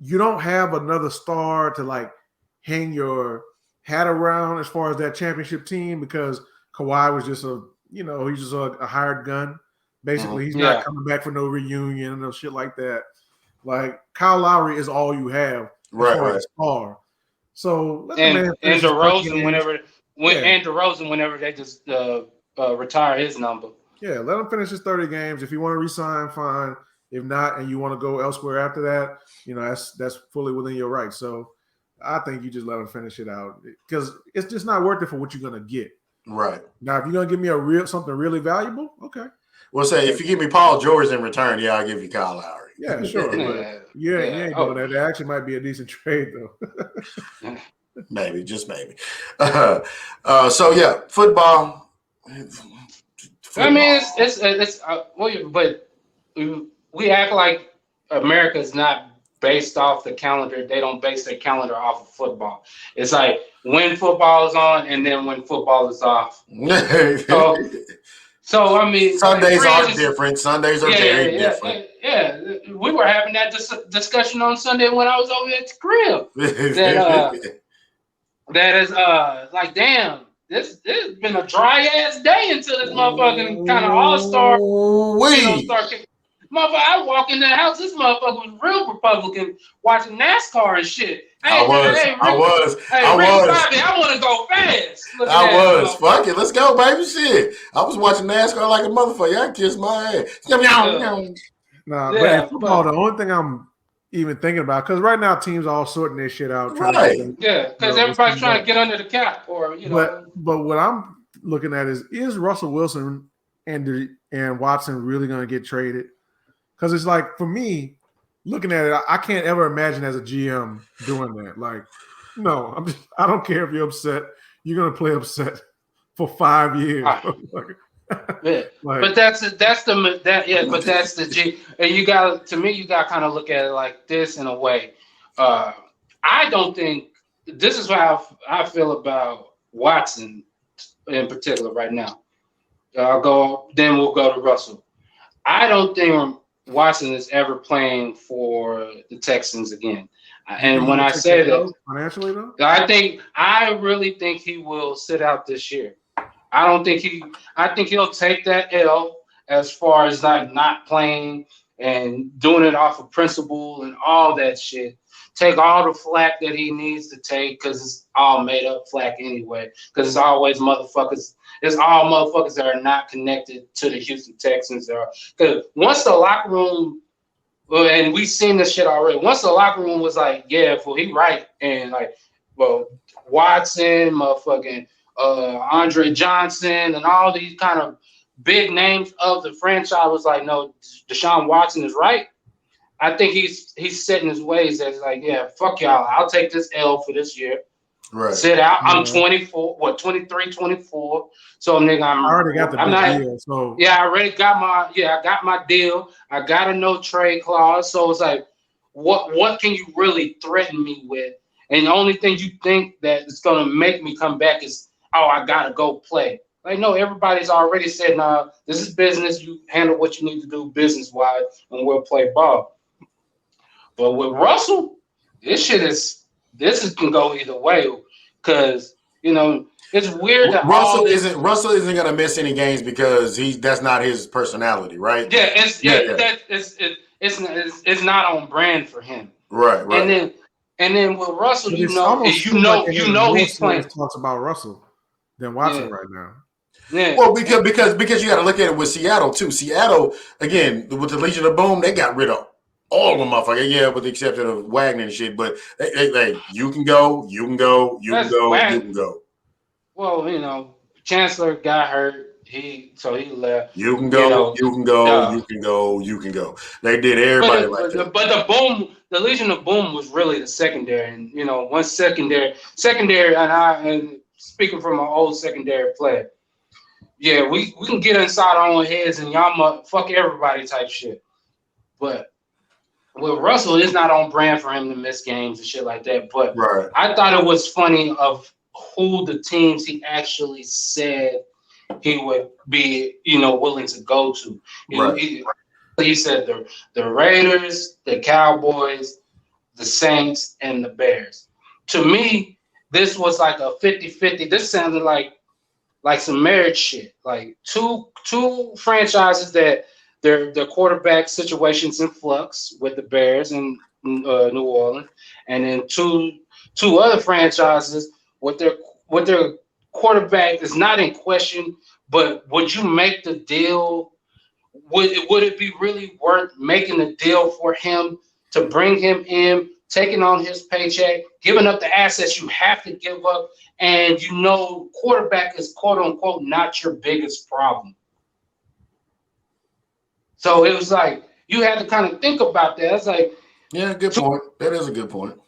you don't have another star to like hang your hat around as far as that championship team because Kawhi was just he's just a hired gun. Basically, he's not coming back for no reunion and no shit like that. Like Kyle Lowry is all you have as far as star. So and DeRozan whenever they just retire his number. Yeah, let him finish his 30 games. If you want to resign, fine. If not, and you want to go elsewhere after that, that's fully within your rights. So I think you just let him finish it out because it's just not worth it for what you're gonna get. Right now, if you're gonna give me something really valuable, okay. Well, say if you give me Paul George in return, I'll give you Kyle Lowry. Yeah, sure. You ain't doing that. That actually might be a decent trade, though. Maybe, just maybe. So yeah, football. I mean, but we act like America's not based off the calendar. They don't base their calendar off of football. It's like when football is on and then when football is off. So I mean, Sundays are different. Sundays are very different. Yeah, we were having that discussion on Sunday when I was over at the crib. That is like, damn, this has been a dry ass day until this motherfucking kind of all-star. Motherfucker, I walk in the house. This motherfucker was real Republican watching NASCAR and shit. I was. Bobby, I want to go fast. Fuck it. Let's go, baby. Shit. I was watching NASCAR like a motherfucker. I kissed my ass. But in football, the only thing I'm even thinking about, because right now teams are all sorting their shit out. Because everybody's trying to get under the cap. But what I'm looking at is Russell Wilson and Watson really going to get traded? Because it's like, for me, looking at it, I can't ever imagine as a GM doing that. Like, no, I don't care if you're upset. You're going to play upset for 5 years. Yeah. But that's the G. And you got kind of look at it like this in a way. I don't think this is how I feel about Watson in particular right now. Then we'll go to Russell. I don't think Watson is ever playing for the Texans again. And when I say that, financially though, I really think he will sit out this year. I think he'll take that L as far as like not playing and doing it off of principle and all that shit. Take all the flack that he needs to take because it's all made up flack anyway. Because it's always motherfuckers. It's all motherfuckers that are not connected to the Houston Texans. Because once the locker room, and we've seen this shit already. Once the locker room was like, yeah, well, he right, and like, well, Watson, motherfucking Andre Johnson, and all these kind of big names of the franchise was like, no, Deshaun Watson is right. I think he's setting his ways as like, yeah, fuck y'all. I'll take this L for this year. Right. Sit out. I'm 24, 23, 24. So nigga, I already got the deal. So yeah, I got my deal. I got a no trade clause. So it's like, what can you really threaten me with? And the only thing you think that is gonna make me come back is, oh, I gotta go play. Like, no, everybody's already said, nah, this is business. You handle what you need to do business-wise, and we'll play ball. But with Russell, this can go either way, because it's weird that Russell isn't gonna miss any games because that's not his personality, right? Yeah, it's not on brand for him. Right. And then with Russell, he's playing. Talks about Russell than Watson right now. Yeah. Well, because you got to look at it with Seattle too. Seattle again with the Legion of Boom, they got rid of all of them motherfuckers. Yeah, with the exception of Wagner and shit. But they you can go. Well, Chancellor got hurt. He left. You can go. You can go. They did everybody that. But the Legion of Boom was really the secondary, and once secondary, and speaking from an old secondary player. Yeah, we can get inside our own heads and y'all fuck everybody type shit. But with Russell, it's not on brand for him to miss games and shit like that. But right. I thought it was funny of who the teams he actually said he would be, willing to go to. Right. He said the Raiders, the Cowboys, the Saints, and the Bears. To me, this was like a 50-50. This sounded like some marriage shit. Like two franchises that their quarterback situations in flux with the Bears and New Orleans, and then two other franchises with their quarterback is not in question. But would you make the deal? Would it be really worth making the deal for him to bring him in, taking on his paycheck, giving up the assets you have to give up, and quarterback is quote unquote not your biggest problem. So it was like you had to kind of think about that. It's like, yeah, good point. That is a good point.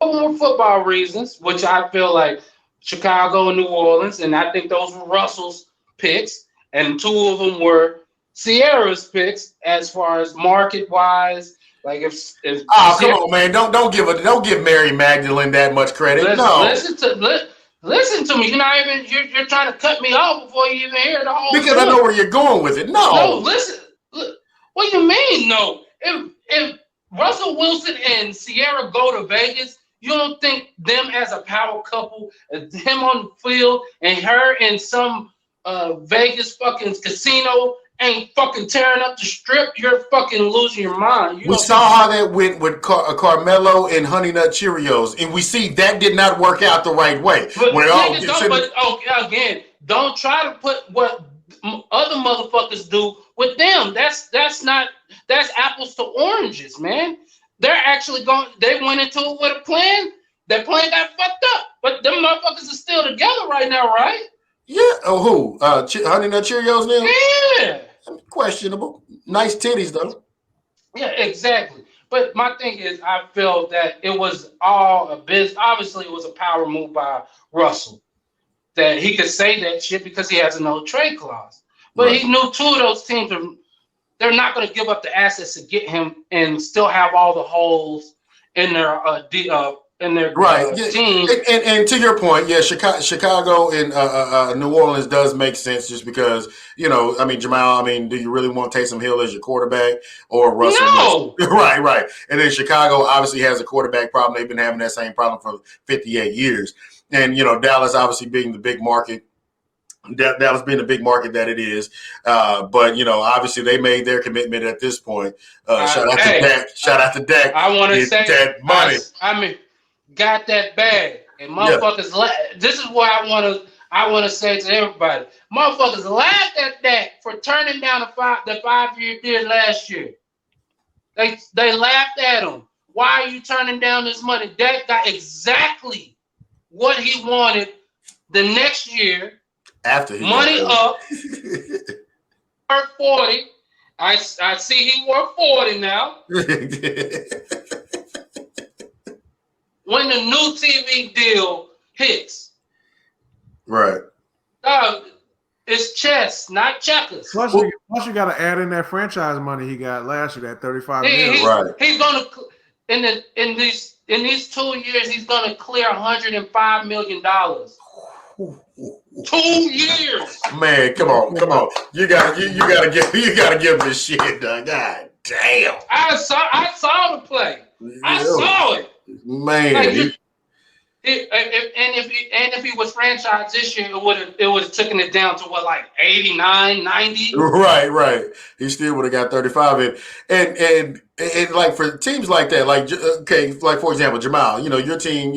More football reasons, which I feel like Chicago and New Orleans, and I think those were Russell's picks, and two of them were Sierra's picks as far as market wise. Like if come on, man, don't give Mary Magdalene that much credit. Listen to me. You're trying to cut me off before you even hear the whole. Because I know where you're going with it. No, listen. Look, what do you mean? No, if Russell Wilson and Sierra go to Vegas, you don't think them as a power couple, him on the field and her in some Vegas fucking casino ain't fucking tearing up the strip? You're fucking losing your mind. We saw how that went with Carmelo and Honey Nut Cheerios, and we see that did not work out the right way. Again, don't try to put what other motherfuckers do with them. That's apples to oranges, man. They're actually they went into it with a plan. That plan got fucked up, but them motherfuckers are still together right now, right? Yeah. Oh, who? Honey Nut Cheerios now? Yeah. Questionable. Nice titties though. Yeah, exactly. But my thing is, I feel that it was all a business. Obviously, it was a power move by Russell that he could say that shit because he has a no trade clause. But he knew two of those teams they're not going to give up the assets to get him and still have all the holes in their team. And to your point, yeah, Chicago and New Orleans does make sense just because, Jamile, do you really want Taysom Hill as your quarterback or Russell? No. Right. And then Chicago obviously has a quarterback problem. They've been having that same problem for 58 years. And, Dallas obviously being the big market. Dallas being the big market that it is. But, obviously they made their commitment at this point. Shout out to Dak. I want to say that money. Got that bag. And motherfuckers, this is what I want to say to everybody. Motherfuckers laughed at Dak for turning down the 5-year deal last year. They laughed at him. Why are you turning down this money? Dak got exactly what he wanted the next year. After he money up, 40. I see he worth 40 now. When the new TV deal hits, right? It's chess, not checkers. Plus you got to add in that franchise money he got last year, that $35 million. Right. He's gonna in these 2 years, he's gonna clear $105 million. 2 years. Man, come on. You gotta give this shit done. God damn. I saw the play. I saw it. Man. If he was franchised this year, it would have taken it down to what, like 89, 90? Right. He still would have got 35 and like for teams like that, like for example, Jamile, your team,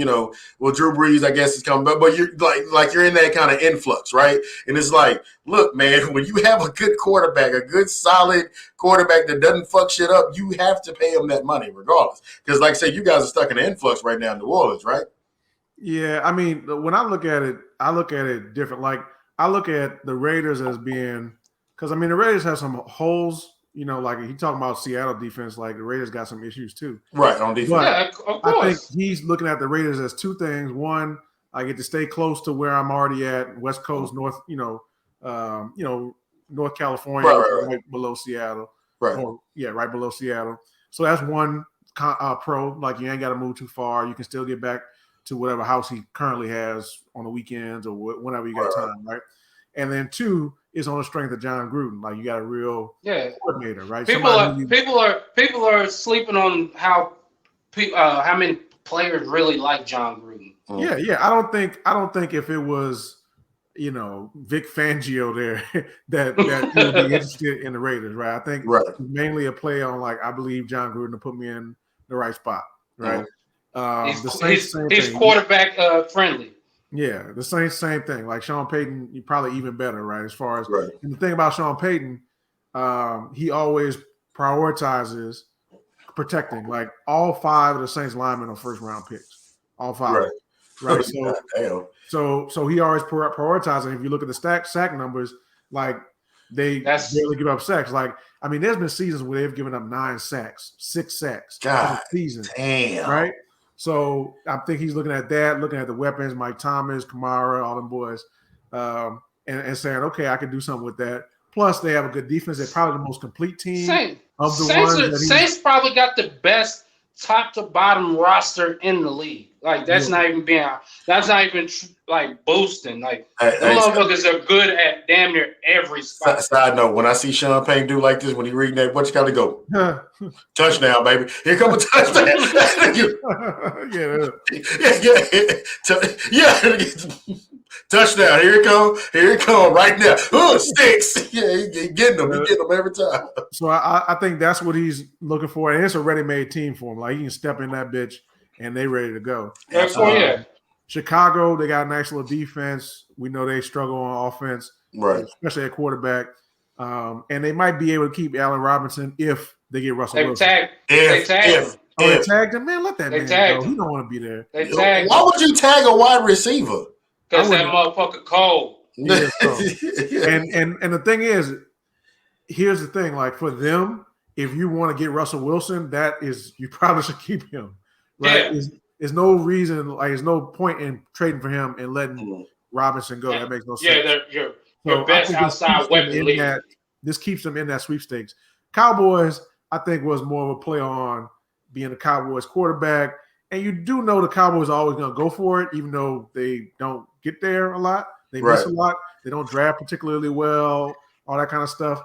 well, Drew Brees, I guess is coming, but you're like you're in that kind of influx, right? And it's like, look, man, when you have a good quarterback, a good solid quarterback that doesn't fuck shit up, you have to pay him that money regardless. Because like I say, you guys are stuck in an influx right now in New Orleans, right? Yeah, when I look at it different. Like I look at the Raiders as being, because the Raiders have some holes. Like he talking about Seattle defense. Like the Raiders got some issues too. Right on defense. Yeah, of course. I think he's looking at the Raiders as two things. One, I get to stay close to where I'm already at, West Coast, North California, right below Seattle. Right. Right below Seattle. So that's one pro. Like you ain't got to move too far. You can still get back to whatever house he currently has on the weekends or whenever you got time, right? And then two is on the strength of John Gruden. Like you got a real coordinator, right? People are sleeping on how many players really like John Gruden. Yeah. I don't think if it was Vic Fangio there that he would be interested in the Raiders, right? I think mainly a play on I believe John Gruden to put me in the right spot, right? He's quarterback friendly. Yeah, the same thing. Like Sean Payton, you probably even better, right? As far as and the thing about Sean Payton, he always prioritizes protecting. Like all 5 of the Saints linemen are first round picks. All 5. Right. So he always prioritizing. If you look at the sack numbers, like they barely give up sacks. Like there's been seasons where they've given up 9 sacks, 6 sacks in a season. Damn. Right. So I think he's looking at that, looking at the weapons, Mike Thomas, Kamara, all them boys, and saying, okay, I can do something with that. Plus, they have a good defense. They're probably the most complete team of the ones. Saints probably got the best top to bottom roster in the league. Like that's not even boosting. Like the motherfuckers are good at damn near every spot. Side note: when I see Sean Payton do like this, when he reading that, what you got to go? Touchdown, baby! Here come a touchdown! Touchdown! Here it come right now. Ooh, 6! Yeah, he getting them every time. So I think that's what he's looking for, and it's a ready-made team for him. Like he can step in that bitch. And they ready to go. Chicago, they got a nice little defense. We know they struggle on offense, right? Especially at quarterback. And they might be able to keep Allen Robinson if they get Russell Wilson. They tagged him. They tagged him? Man, let that man go. He don't want to be there. Why would you tag a wide receiver? Because that motherfucker cold. Yeah, and the thing is, here's the thing. Like for them, if you want to get Russell Wilson, you probably should keep him. Right? Yeah. There's no reason, there's no point in trading for him and letting Robinson go. That makes no sense. Yeah, your best outside weapon league. This keeps them in that sweepstakes. Cowboys, I think, was more of a play on being the Cowboys quarterback. And you do know the Cowboys are always going to go for it, even though they don't get there a lot. They miss a lot. They don't draft particularly well, all that kind of stuff.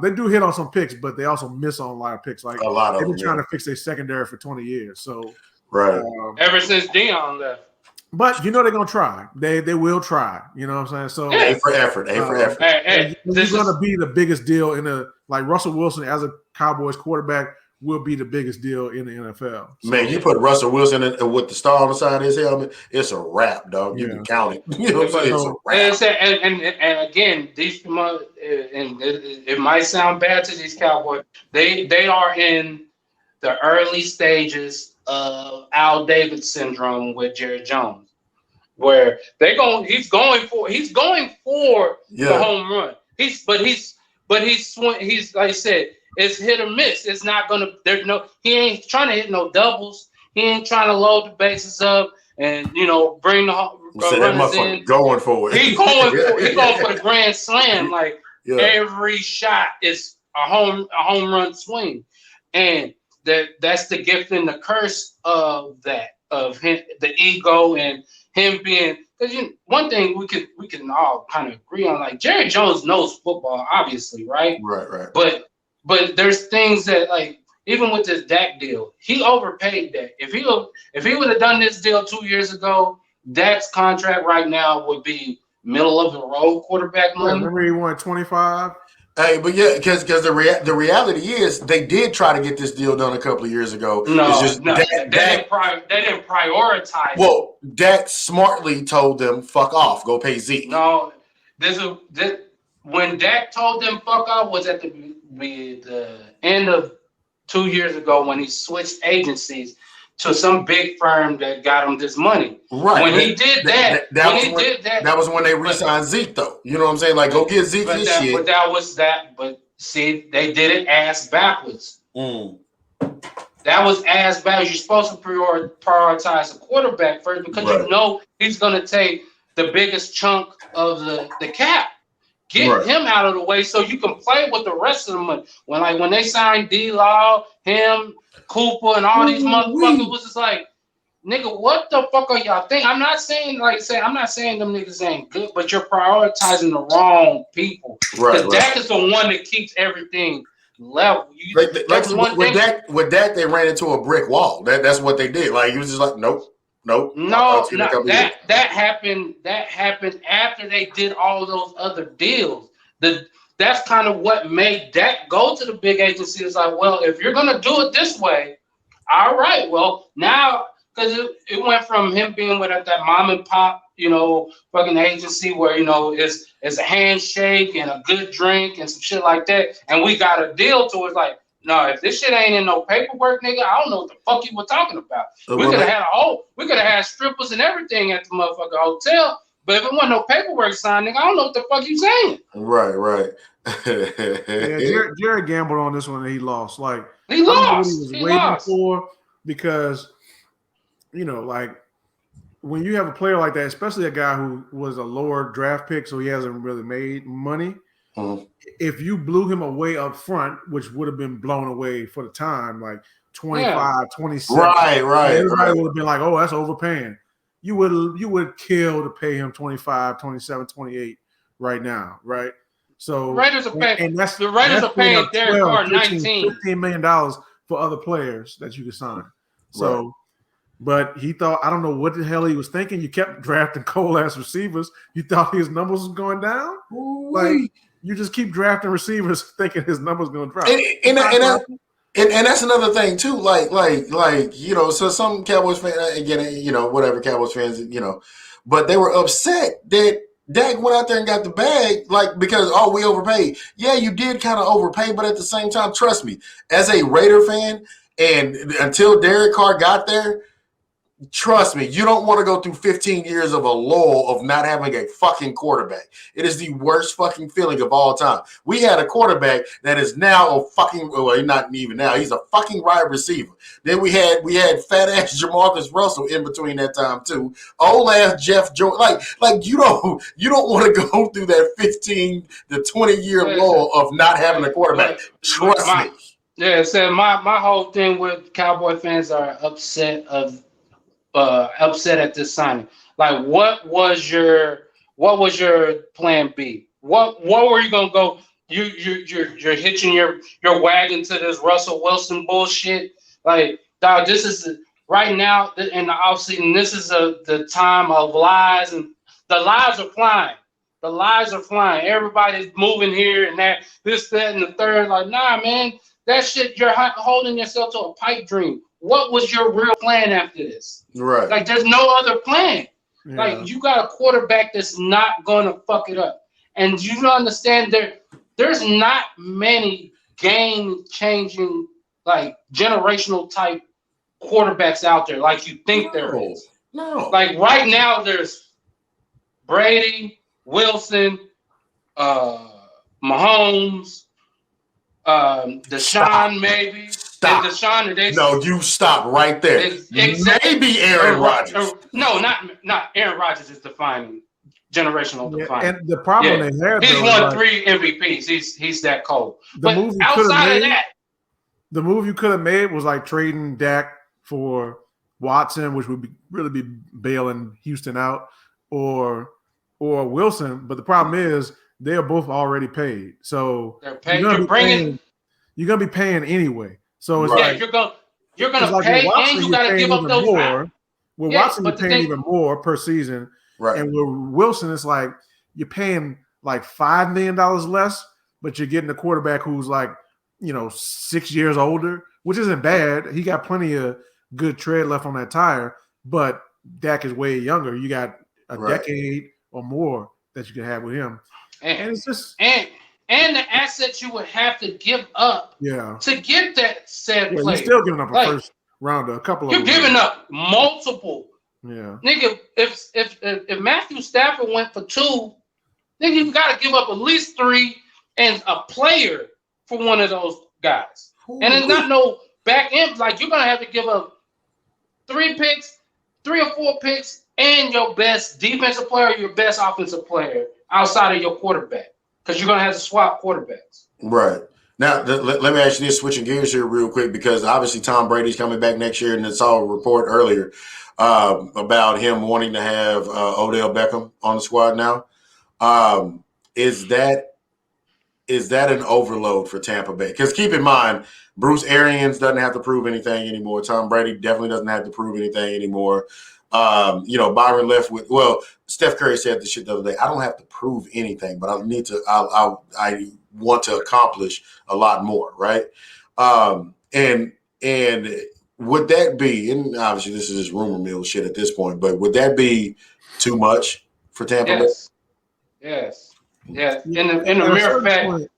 They do hit on some picks, but they also miss on a lot of picks. Like a lot of they've them, been trying to fix their secondary for 20 years. So ever since Deion left. But you know they're gonna try. They will try. You know what I'm saying? So A for effort. Hey, this is gonna be the biggest deal in a like Russell Wilson as a Cowboys quarterback will be the biggest deal in the NFL. So, man, you put Russell Wilson in, with the star on the side of his helmet, it's a wrap, dog. You can count it. You know what I'm saying? It's a wrap. And again, these and it might sound bad to these Cowboys. They are in the early stages of Al Davis syndrome with Jerry Jones, where he's going for the home run. He's like I said, it's hit or miss. It's not gonna. He ain't trying to hit no doubles. He ain't trying to load the bases up and bring the runners in. Going for it. He's going for the grand slam. Like every shot is a home run swing, and that's the gift and the curse of that, of him, the ego and him being. Because one thing we can all kind of agree on, like Jerry Jones knows football, obviously, right? Right. But there's things that, like, even with this Dak deal, he overpaid Dak. If he would have done this deal 2 years ago, Dak's contract right now would be middle of the road quarterback money. Remember he won 25. Hey, but yeah, because the reality is they did try to get this deal done a couple of years ago. They didn't prioritize. Well, Dak smartly told them, "Fuck off, go pay Zeke." No, when Dak told them "fuck off" was at the end of 2 years ago when he switched agencies to some big firm that got him this money. Right. When he did that, that was when they re-signed Zeke, though. You know what I'm saying? Like, go get Zeke this shit. But that was that. But see, they did it ass backwards. That was ass backwards. You're supposed to prioritize a quarterback first because you know he's going to take the biggest chunk of the cap. Get him out of the way so you can play with the rest of the money. When they signed D-Law, him, Cooper, and all these motherfuckers, was just like, nigga, what the fuck are y'all thinking? I'm not saying them niggas ain't good, but you're prioritizing the wrong people. Because Dak is the one that keeps everything level. With that, they ran into a brick wall. That's what they did. Like, he was just like, nope. No, that happened. That happened after they did all those other deals. That's kind of what made Dak go to the big agency. It's like, well, if you're gonna do it this way, all right. Well, now because it went from him being with that mom and pop, fucking agency where it's a handshake and a good drink and some shit like that, and we got a deal to it. Like, no, if this shit ain't in no paperwork, nigga, I don't know what the fuck you were talking about. We could have had strippers and everything at the motherfucking hotel, but if it wasn't no paperwork signed, nigga, I don't know what the fuck you saying. Right. Yeah, Jared gambled on this one and he lost. Like he lost. He was waiting for, because like when you have a player like that, especially a guy who was a lower draft pick, so he hasn't really made money. If you blew him away up front, which would have been blown away for the time, like 25, 27. Right. Everybody would have been like, oh, that's overpaying. You would kill to pay him 25, 27, 28 right now, right? So Raiders are paying, paying Derek Carr $15 million for other players that you could sign. So but he thought, I don't know what the hell he was thinking. You kept drafting cold ass receivers. You thought his numbers was going down? Like, you just keep drafting receivers thinking his number's going to drop. And that's another thing too. Like, so some Cowboys fans, again, whatever Cowboys fans, but they were upset that Dak went out there and got the bag, like, because, we overpaid. Yeah, you did kind of overpay, but at the same time, trust me, as a Raider fan, and until Derek Carr got there, Trust me, you don't want to go through 15 years of a lull of not having a fucking quarterback. It is the worst fucking feeling of all time. We had a quarterback that is now a fucking, well, not even now, he's a fucking wide receiver. Then we had fat ass Jamarcus Russell in between that time too. Old ass Jeff Jordan. Like you don't want to go through that 15 to 20 year lull of not having a quarterback. Trust me. Yeah, so my whole thing with Cowboy fans are upset at this signing. Like, what was your plan B? What were you gonna go? You're hitching your wagon to this Russell Wilson bullshit. Like, dog, this is right now in the offseason. This is the time of lies, and the lies are flying. The lies are flying. Everybody's moving here and that, this, that, and the third. Like, nah, man, that shit. You're holding yourself to a pipe dream. What was your real plan after this? Right. Like, there's no other plan. Yeah. Like, you got a quarterback that's not going to fuck it up. And you don't understand there's not many game-changing, like, generational type quarterbacks out there like you think there is. No. Like, right now, there's Brady, Wilson, Mahomes, Deshaun, maybe. Stop. Deshaun, No, you stop right there. Exactly. Maybe Aaron Rodgers. No, not Aaron Rodgers is defining, generational defining. And the problem they had, he's though, won like, 3 MVPs. He's that cold. The But move you outside made, of that, the move you could have made was like trading Dak for Watson, which would really be bailing Houston out, or Wilson. But the problem is they are both already paid, so they're paying. You're bringing. You're gonna be paying anyway. So it's Yeah, like you're gonna like pay, Watson, and you gotta give up those more. With Watson, you're but paying even more per season, Right. and with Wilson, it's like you're paying like $5 million less, but you're getting a quarterback who's like 6 years older, which isn't bad. He got plenty of good tread left on that tire, but Dak is way younger. You got a decade or more that you can have with him, and it's just and the assets you would have to give up to get that said player. You're still giving up a first rounder, a couple of You're giving up multiple. Yeah. Nigga, if Matthew Stafford went for 2, nigga, you got to give up at least 3 and a player for one of those guys. And it's not no back end. Like, you're going to have to give up 3 picks, 3 or 4 picks, and your best defensive player, your best offensive player outside of your quarterback. Because you're going to have to swap quarterbacks. Right. Now, let me ask you this, switching gears here real quick, because obviously Tom Brady's coming back next year, and I saw a report earlier about him wanting to have Odell Beckham on the squad now. Is that an overload for Tampa Bay? Because keep in mind, Bruce Arians doesn't have to prove anything anymore. Tom Brady definitely doesn't have to prove anything anymore. Byron left with, Steph Curry said this shit the other day. I don't have to prove anything, but I want to accomplish a lot more, right? And would that be, and obviously this is just rumor mill shit at this point, but would that be too much for Tampa Bay? Yes. Yeah. In the mere fact,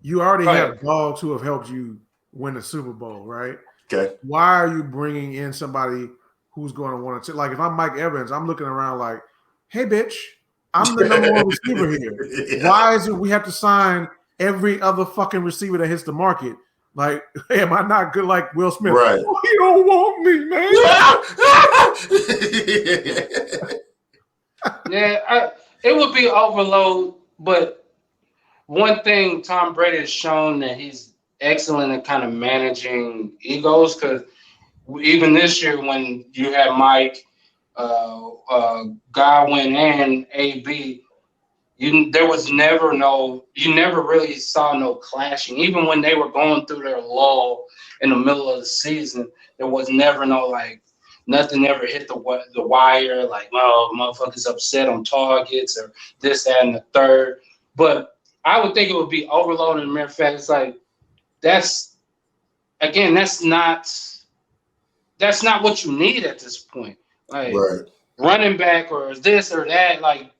you already have dogs who have helped you win the Super Bowl, right? Okay. Why are you bringing in somebody who's going to want to, like, if I'm Mike Evans, I'm looking around like, hey, bitch, I'm the number 1 receiver here. Why is it we have to sign every other fucking receiver that hits the market? Like, hey, am I not good like Will Smith? Right. Oh, you don't want me, man. It would be overload, but one thing Tom Brady has shown that he's excellent at kind of managing egos, because even this year when you had Mike, Godwin, and AB, you never really saw no clashing. Even when they were going through their lull in the middle of the season, there was never no, like, nothing ever hit the wire, like, motherfuckers upset on targets or this, that, and the third. But I would think it would be overloaded. In mere fact, it's like, that's not what you need at this point. Like, running back or this or that, like,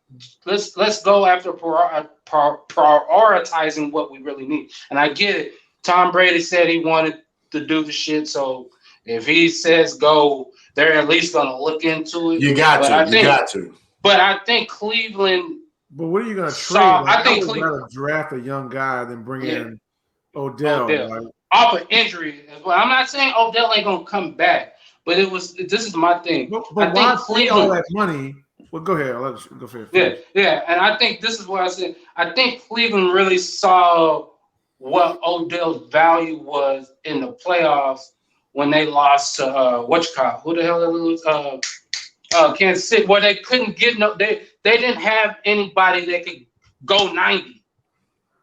let's go after prioritizing what we really need. And I get it. Tom Brady said he wanted to do the shit, so if he says go, they're at least going to look into it. You got to. But I think Cleveland. But what are you going to trade? I think would rather draft a young guy than bring in Odell. Like, off of injury as well. I'm not saying Odell ain't going to come back, but this is my thing. But why pay all that money? Well, go ahead. I'll let you go first. Yeah, and I think this is what I said. I think Cleveland really saw what Odell's value was in the playoffs when they lost to who the hell they lose? Kansas City, where they couldn't get they didn't have anybody that could go 90.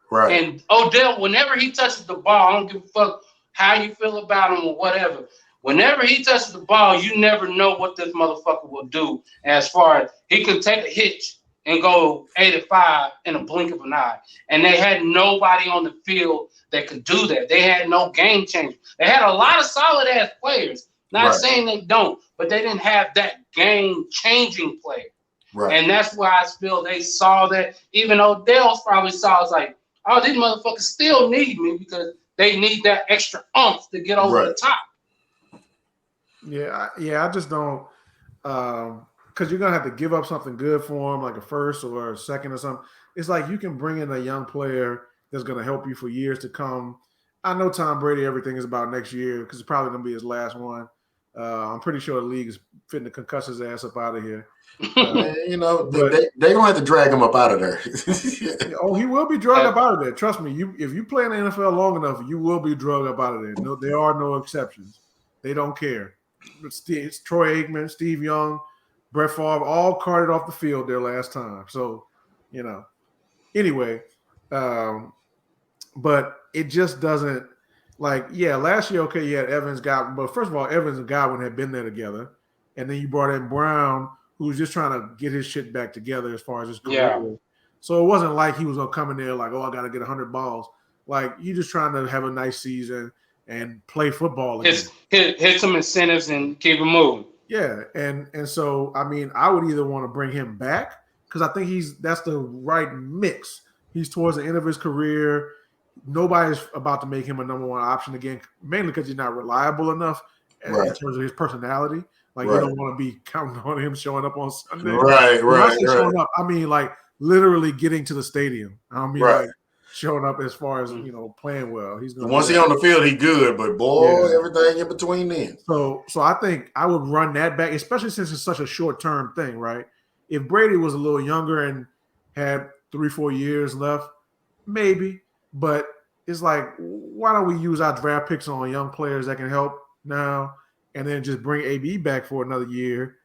Right. And Odell, whenever he touches the ball, I don't give a fuck how you feel about him or whatever. Whenever he touches the ball, you never know what this motherfucker will do. As far as he can take a hitch and go 85 in a blink of an eye. And they had nobody on the field that could do that. They had no game changer. They had a lot of solid ass players. Not saying they don't, but they didn't have that game changing player. Right. And that's why I feel they saw that. Even Odell's probably saw it's like, oh, these motherfuckers still need me because they need that extra oomph to get over the top. Yeah, I just don't, because you're gonna have to give up something good for him, like a first or a second or something. It's like you can bring in a young player that's gonna help you for years to come. I know Tom Brady, everything is about next year because it's probably gonna be his last one. I'm pretty sure the league is fitting to concuss his ass up out of here. They don't have to drag him up out of there. Oh, he will be drugged up out of there. Trust me. If you play in the NFL long enough, you will be drugged up out of there. No, there are no exceptions. They don't care. It's Troy Aikman, Steve Young, Brett Favre, all carted off the field their last time. So, anyway, but it just doesn't last year, okay, you had Evans, Godwin, but first of all, Evans and Godwin had been there together. And then you brought in Brown, who was just trying to get his shit back together as far as his career. Yeah. So it wasn't like he was going to come in there like, oh, I got to get 100 balls. Like, you just trying to have a nice season and play football again. Hit some incentives and keep him moving. Yeah, and so, I mean, I would either want to bring him back because I think that's the right mix. He's towards the end of his career. Nobody's about to make him a number one option again, mainly because he's not reliable enough in terms of his personality. Like, you don't want to be counting on him showing up on Sunday. Right. Showing up, I mean, like, literally getting to the stadium. I don't mean like showing up as far as, playing well. He's gonna once he's on the field, he good, but everything in between then. So I think I would run that back, especially since it's such a short-term thing, right? If Brady was a little younger and had 3-4 years left, maybe. But it's like, why don't we use our draft picks on young players that can help now and then just bring AB back for another year,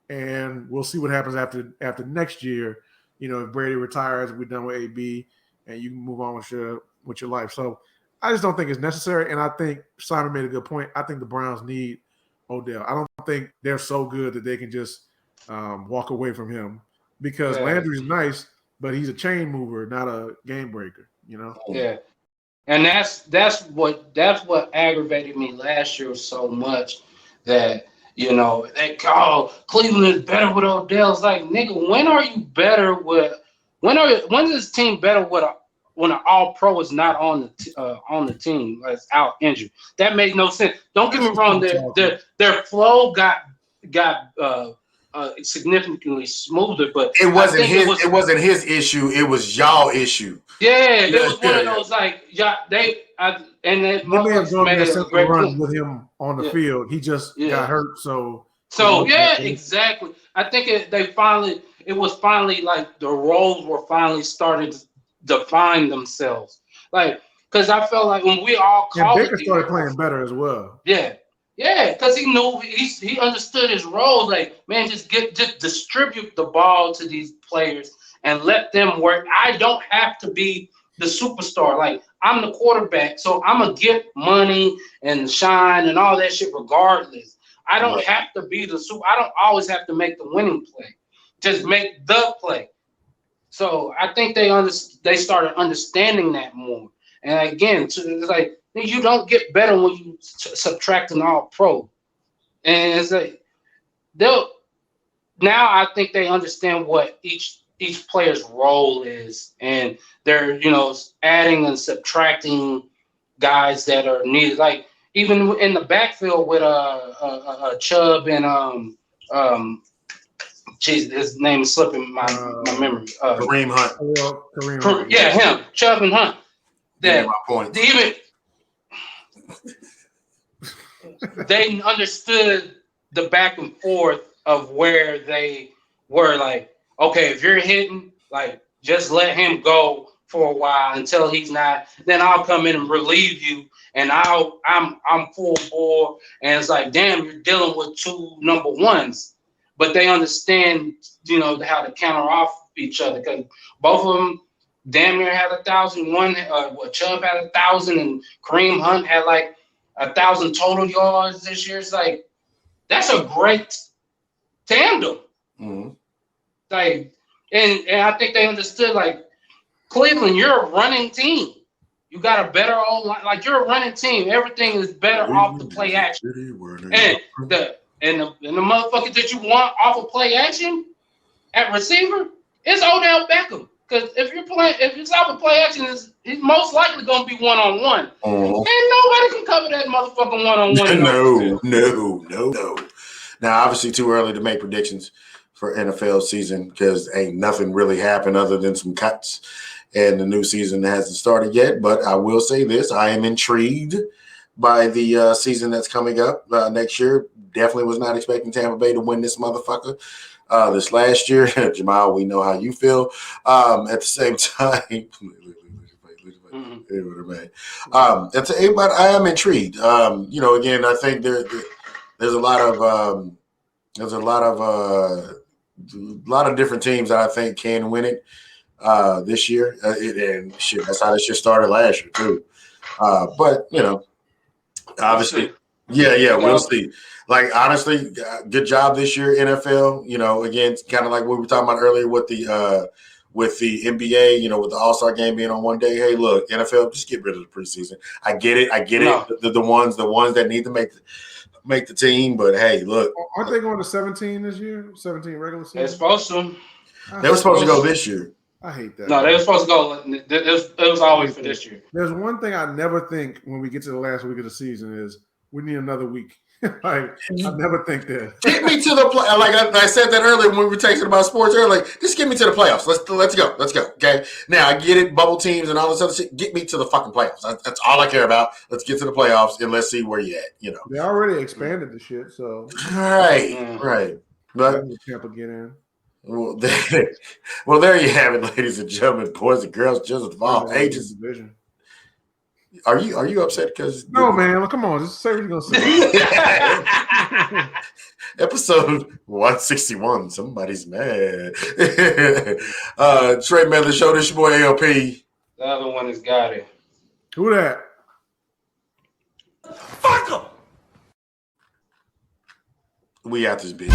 and we'll see what happens after next year. If Brady retires, we're done with AB and you can move on with your life. So I just don't think it's necessary. And I think Simon made a good point. I think the Browns need Odell. I don't think they're so good that they can just walk away from him because Landry's nice, but he's a chain mover, not a game breaker, Yeah. And that's what aggravated me last year so much that, they call Cleveland is better with Odell. It's like, nigga, when are you better with when is this team better with when an all-pro is not on the team, like out injured? That makes no sense. Don't get me wrong, their flow got significantly smoother, but it wasn't his issue. It was y'all issue. Yeah, it was one of those like and that may have gone there a run with him on the field. He just got hurt, so exactly. I think it was finally like the roles were finally started to define themselves. Like, because I felt like when we all called Baker started playing better as well. Yeah, because he knew he understood his role. Like, man, just distribute the ball to these players and let them work. I don't have to be the superstar. Like, I'm the quarterback, so I'm gonna get money and shine and all that shit regardless. I don't have to be the super. I don't always have to make the winning play. Just make the play. So I think they started understanding that more. And again, it's like, you don't get better when you subtract an all-pro. And it's like now I think they understand what each player's role is, and they're adding and subtracting guys that are needed. Like, even in the backfield with Chubb and jeez, his name is slipping my memory. Kareem Hunt. Kareem Hunt. Yeah, him, Chubb and Hunt. That my point. They understood the back and forth of where they were. Like, okay, if you're hitting, like, just let him go for a while until he's not. Then I'll come in and relieve you, and I'm full bore. And it's like, damn, you're dealing with two number ones, but they understand, you know, how to counter off each other because both of them damn near had 1,000. Chubb had 1,000, and Kareem Hunt had like 1,000 total yards this year. It's like, that's a great tandem. Mm-hmm. Like, and I think they understood, like, Cleveland, you're a running team. You got a better old line. Like, you're a running team. Everything is better off the play action. And the motherfuckers that you want off of play action at receiver is Odell Beckham. Because if it's off of play action, he's most likely going to be one-on-one. Mm-hmm. And nobody can cover that motherfucking one-on-one. No. Now, obviously, too early to make predictions for NFL season because ain't nothing really happened other than some cuts, and the new season hasn't started yet. But I will say this: I am intrigued by the season that's coming up next year. Definitely was not expecting Tampa Bay to win this motherfucker this last year. Jamile, we know how you feel. At the same time, but I am intrigued. You know, again, I think there's a lot of different teams that I think can win it this year. And shit, that's how this shit started last year too. But you know, obviously, yeah, we'll see. Like, honestly, good job this year, NFL. You know, again, kind of like what we were talking about earlier with the NBA. You know, with the All-Star game being on one day. Hey, look, NFL, just get rid of the preseason. I get it. The ones that need to make the team. But hey, look, aren't they going to 17 this year? 17 regular season. They're supposed to. They were supposed to go this year. I hate that. No, they were supposed to go. It was always for this year. There's one thing I never think when we get to the last week of the season is we need another week. Like, I never think that. Get me to the play. Like I said that earlier when we were texting about sports earlier. Like, just get me to the playoffs. Let's go. Okay. Now I get it, bubble teams and all this other shit. Get me to the fucking playoffs. That's all I care about. Let's get to the playoffs and let's see where you at. You know, they already expanded the shit. So right. But Tampa get in. Well, there you have it, ladies and gentlemen, boys and girls, just of all ages. Division. Are you upset because man? Well, come on, just say what you're gonna say. Episode 161. Somebody's mad. Trey Medley Show. This your boy ALP. The other one is Gati. Who that? Fuck 'em. We out this bitch.